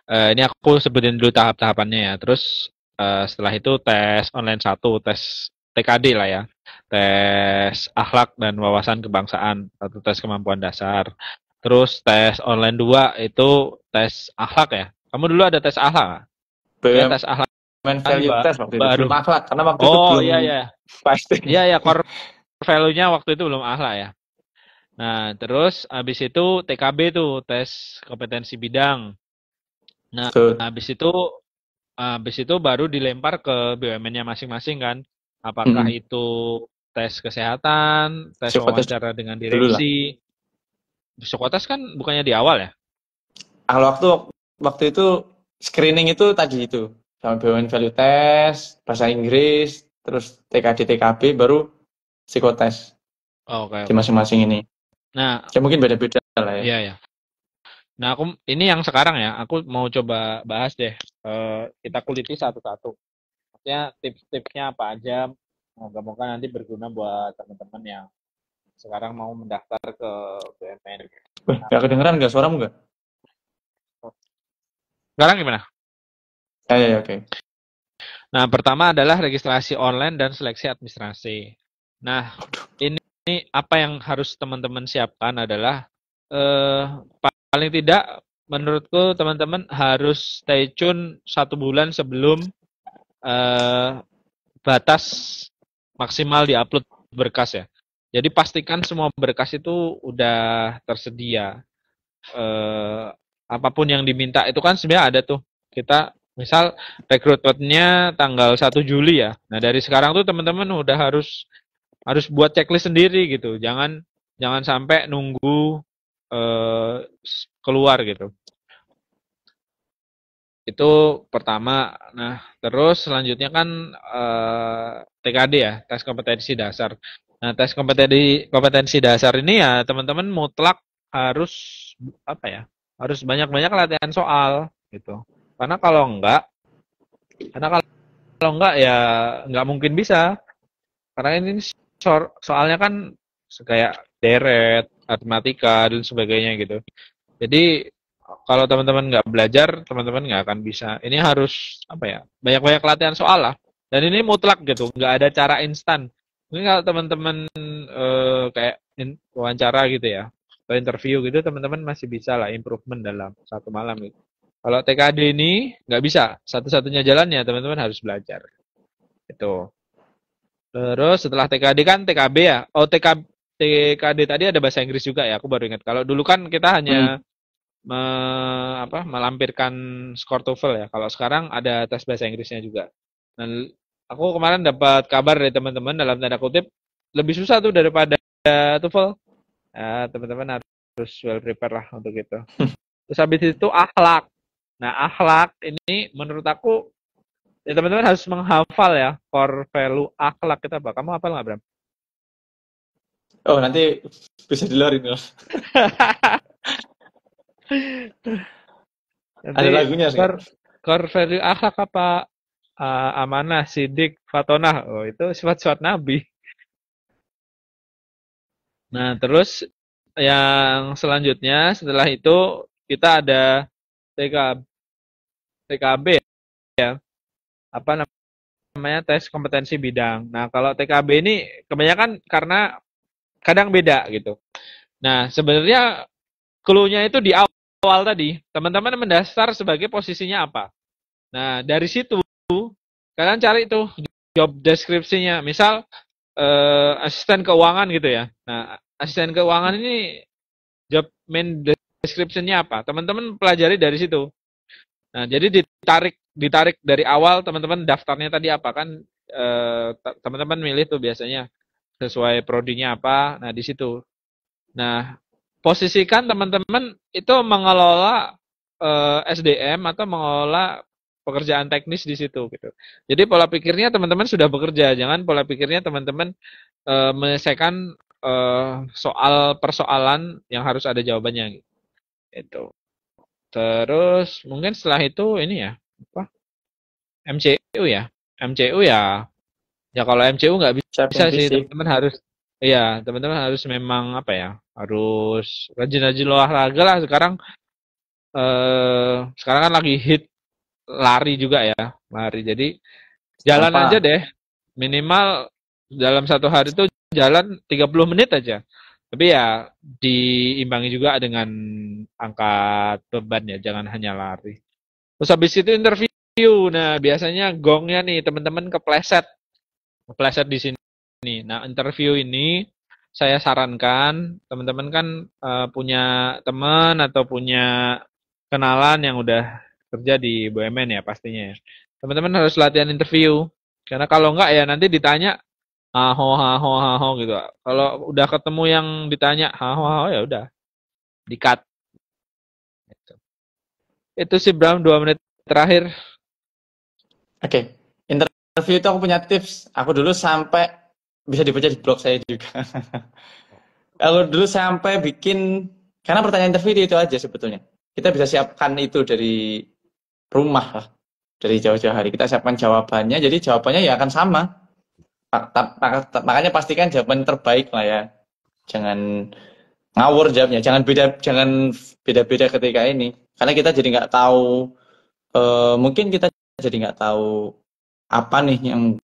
Ini aku sebutin dulu tahap-tahapannya ya. Terus setelah itu tes online 1, tes TKD lah ya. Tes akhlak dan wawasan kebangsaan, atau tes kemampuan dasar. Terus tes online 2 itu tes akhlak ya. Kamu dulu ada tes akhlak? Ya, tes akhlak BUMN kan value test waktu itu, baru. belum akhlak, karena waktu itu Oh belum iya ya. pasti. Iya ya, core value-nya waktu itu belum akhlak ya. Nah, terus habis itu TKB tuh, tes kompetensi bidang. Nah, Betul. habis itu baru dilempar ke BUMN-nya masing-masing kan. Apakah Mm-mm. itu tes kesehatan, tes Psikotes wawancara dengan dulu lah. direksi. Psikotes kan bukannya di awal ya? Kalau waktu itu screening itu tadi itu sama BUMN value test, bahasa Inggris, terus TKD TKB baru psikotes Oh, oke, di oke. masing-masing ini. Nah, Ya mungkin beda-beda lah ya. iya ya. Nah, ini yang sekarang ya, aku mau coba bahas deh. Kita kuliti satu-satu. Maksudnya tips-tipsnya apa aja. Moga-moga nanti berguna buat teman-teman yang sekarang mau mendaftar ke BUMN. Wih, gak kedengeran gak suaramu gak? Sekarang gimana? Ya, oke. Nah, pertama adalah registrasi online dan seleksi administrasi. Nah, ini apa yang harus teman-teman siapkan adalah eh, paling tidak menurutku teman-teman harus stay tune 1 bulan sebelum eh, batas maksimal diupload berkas ya. Jadi pastikan semua berkas itu udah tersedia. Apapun yang diminta itu kan sebenarnya ada tuh. Kita misal rekrutmennya tanggal 1 Juli ya. Nah, dari sekarang tuh teman-teman udah harus buat checklist sendiri gitu. Jangan sampai nunggu keluar gitu. Itu pertama. Nah, terus selanjutnya kan TKD ya, tes kompetensi dasar. Nah, tes kompetensi dasar ini ya teman-teman mutlak harus apa ya? Harus banyak-banyak latihan soal gitu. Karena kalau enggak ya nggak mungkin bisa. Karena ini soalnya kan kayak deret, matematika dan sebagainya gitu. Jadi kalau teman-teman nggak belajar, teman-teman nggak akan bisa. Ini harus apa ya? Banyak-banyak latihan soal lah. Dan ini mutlak gitu, nggak ada cara instan. Mungkin kalau teman-teman kayak wawancara gitu ya, atau interview gitu, teman-teman masih bisa lah improvement dalam 1 malam gitu. Kalau TKD ini nggak bisa, satu-satunya jalannya teman-teman harus belajar. Itu. Terus setelah TKD kan TKB ya. Oh TKD tadi ada bahasa Inggris juga ya. Aku baru ingat. Kalau dulu kan kita Hmm. hanya melampirkan skor TOEFL ya. Kalau sekarang ada tes bahasa Inggrisnya juga. Dan aku kemarin dapat kabar dari teman-teman dalam tanda kutip lebih susah tuh daripada TOEFL. Ya, teman-teman harus well prepare lah untuk itu. Terus habis itu akhlak. Nah, akhlak ini menurut aku ya teman-teman harus menghafal ya core value akhlak kita apa. Kamu hafal nggak, Bram? Oh, nanti bisa diluarin loh. Nanti Ada lagunya sih. core value akhlak apa? Amanah, sidik, fatonah. Oh, itu sifat-sifat Nabi. Nah, terus yang selanjutnya setelah itu kita ada TK, TKB ya. Apa namanya? Tes kompetensi bidang. Nah, kalau TKB ini kebanyakan karena kadang beda gitu. Nah, sebenarnya clue-nya itu di awal tadi. Teman-teman mendasar sebagai posisinya apa. Nah, dari situ kalian cari tuh job deskripsinya. Misal asisten keuangan gitu ya. Nah, asisten keuangan ini job main description-nya apa? Teman-teman pelajari dari situ. Nah, jadi ditarik dari awal teman-teman daftarnya tadi apa kan teman-teman milih tuh biasanya sesuai prodinya apa. Nah, di situ. Nah, posisikan teman-teman itu mengelola SDM atau mengelola pekerjaan teknis di situ gitu. Jadi pola pikirnya teman-teman sudah bekerja, jangan pola pikirnya teman-teman menyelesaikan soal persoalan yang harus ada jawabannya gitu. Terus mungkin setelah itu ini ya apa MCU ya MCU ya ya kalau MCU nggak Siapin bisa sih fisik. teman-teman harus iya teman-teman harus memang apa ya harus rajin-rajin olahraga lah sekarang kan lagi hit lari juga ya lari jadi jalan Apa? aja deh minimal dalam 1 hari itu jalan 30 menit aja tapi ya diimbangi juga dengan angkat beban ya jangan hanya lari terus habis itu interview nah biasanya gongnya nih teman-teman kepleset di sini nah interview ini saya sarankan teman-teman kan punya teman atau punya kenalan yang udah kerja di BUMN ya pastinya ya. Teman-teman harus latihan interview. Karena kalau enggak ya nanti ditanya haho haho gitu. Kalau udah ketemu yang ditanya haho haho ya udah di-cut. Gitu. Itu sih Bram 2 menit terakhir. Oke. Interview itu aku punya tips. Aku dulu sampai bisa dibaca di blog saya juga. Aku dulu sampai bikin, karena pertanyaan interview itu aja sebetulnya. Kita bisa siapkan itu dari rumah lah, dari jauh-jauh hari. Kita siapkan jawabannya, jadi jawabannya ya akan sama. Makanya pastikan jawaban terbaik lah ya. Jangan ngawur jawabnya, jangan beda-beda ketika ini. Karena kita jadi nggak tahu, mungkin kita jadi nggak tahu apa nih yang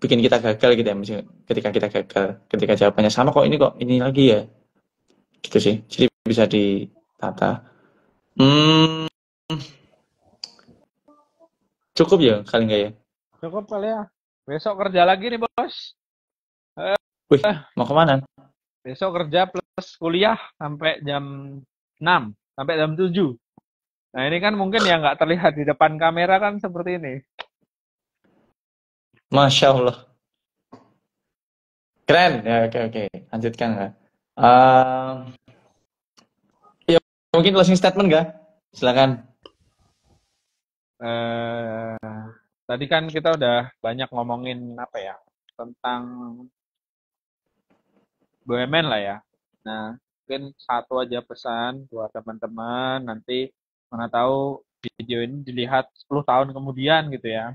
bikin kita gagal gitu ya. Misalnya ketika kita gagal, ketika jawabannya sama kok ini lagi ya. Gitu sih. Jadi bisa ditata. Cukup ya kali nggak ya? Cukup kali ya. Besok kerja lagi nih bos. Wih, mau kemana? Besok kerja plus kuliah sampai jam 6, sampai jam 7. Nah ini kan mungkin yang nggak terlihat di depan kamera kan seperti ini. Masya Allah. Keren. Ya, oke. Lanjutkan nggak? Ya, mungkin closing statement nggak? Silakan. Tadi kan kita udah banyak ngomongin apa ya, tentang BUMN lah ya. Nah, mungkin satu aja pesan buat teman-teman, nanti mana tahu video ini dilihat 10 tahun kemudian gitu ya.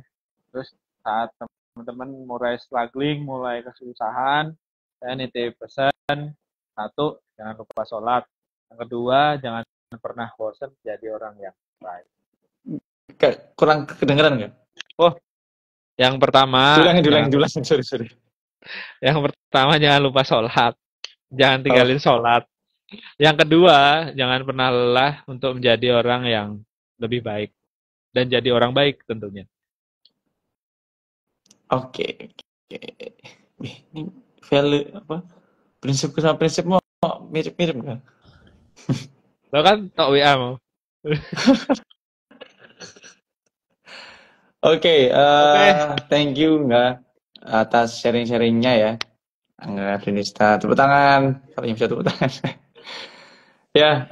Terus saat teman-teman mulai struggling, mulai kesusahan, saya nitip pesan, satu, jangan lupa sholat. Yang kedua, jangan pernah bosan jadi orang yang baik. Kurang kedengeran nggak? Oh, yang pertama, Diulangi. Sorry. yang pertama jangan lupa sholat. Jangan tinggalin sholat. Yang kedua, jangan pernah lelah untuk menjadi orang yang lebih baik. Dan jadi orang baik tentunya. Oke. Ini value apa? Prinsipku sama prinsipmu mirip-mirip nggak? Lo kan tok WA mau. Oke, thank you nggak atas sharing-sharingnya ya. Angga Dinista, tepuk tangan. Kalau yang bisa tepuk tangan. Ya,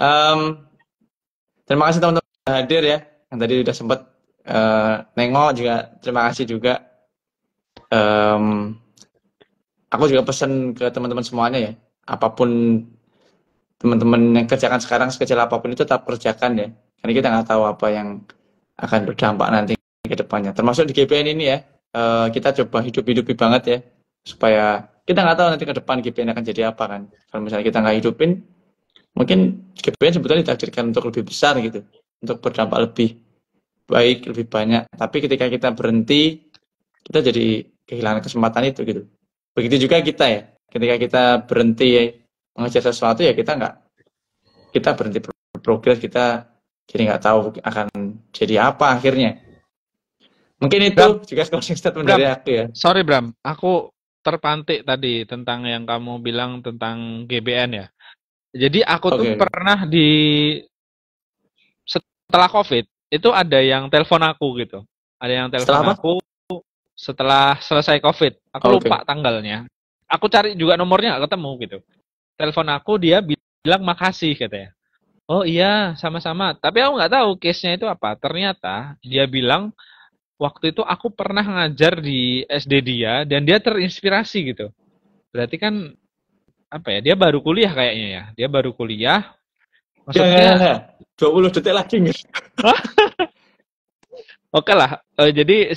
terima kasih teman-teman yang hadir ya. Yang tadi udah sempat nengok juga. Terima kasih juga. Aku juga pesan ke teman-teman semuanya ya. Apapun teman-teman yang kerjakan sekarang, sekecil apapun itu tetap kerjakan ya. Karena kita nggak tahu apa yang akan berdampak nanti ke depannya. Termasuk di GPN ini ya. Kita coba hidupi banget ya. Supaya kita nggak tahu nanti ke depan GPN akan jadi apa kan. Kalau misalnya kita nggak hidupin, mungkin GPN sebetulnya ditakdirkan untuk lebih besar gitu, untuk berdampak lebih baik, lebih banyak. Tapi ketika kita berhenti, kita jadi kehilangan kesempatan itu gitu. Begitu juga kita ya, ketika kita berhenti mengejar sesuatu ya kita berhenti berprogres, kita jadi nggak tahu akan jadi apa akhirnya. Mungkin itu juga closing statement dari aku ya. Sorry Bram, aku terpantik tadi tentang yang kamu bilang tentang GBN ya. Jadi aku tuh pernah setelah COVID itu ada yang telepon aku gitu. Ada yang telepon aku setelah selesai COVID. Aku lupa tanggalnya. Aku cari juga nomornya gak ketemu gitu. Telepon aku, dia bilang makasih katanya. Oh iya, sama-sama. Tapi aku nggak tahu case-nya itu apa. Ternyata dia bilang waktu itu aku pernah ngajar di SD dia dan dia terinspirasi gitu. Berarti kan apa ya? Dia baru kuliah kayaknya ya. Dia baru kuliah. Maksudnya 20 detik lagi nggak? Oke lah. Jadi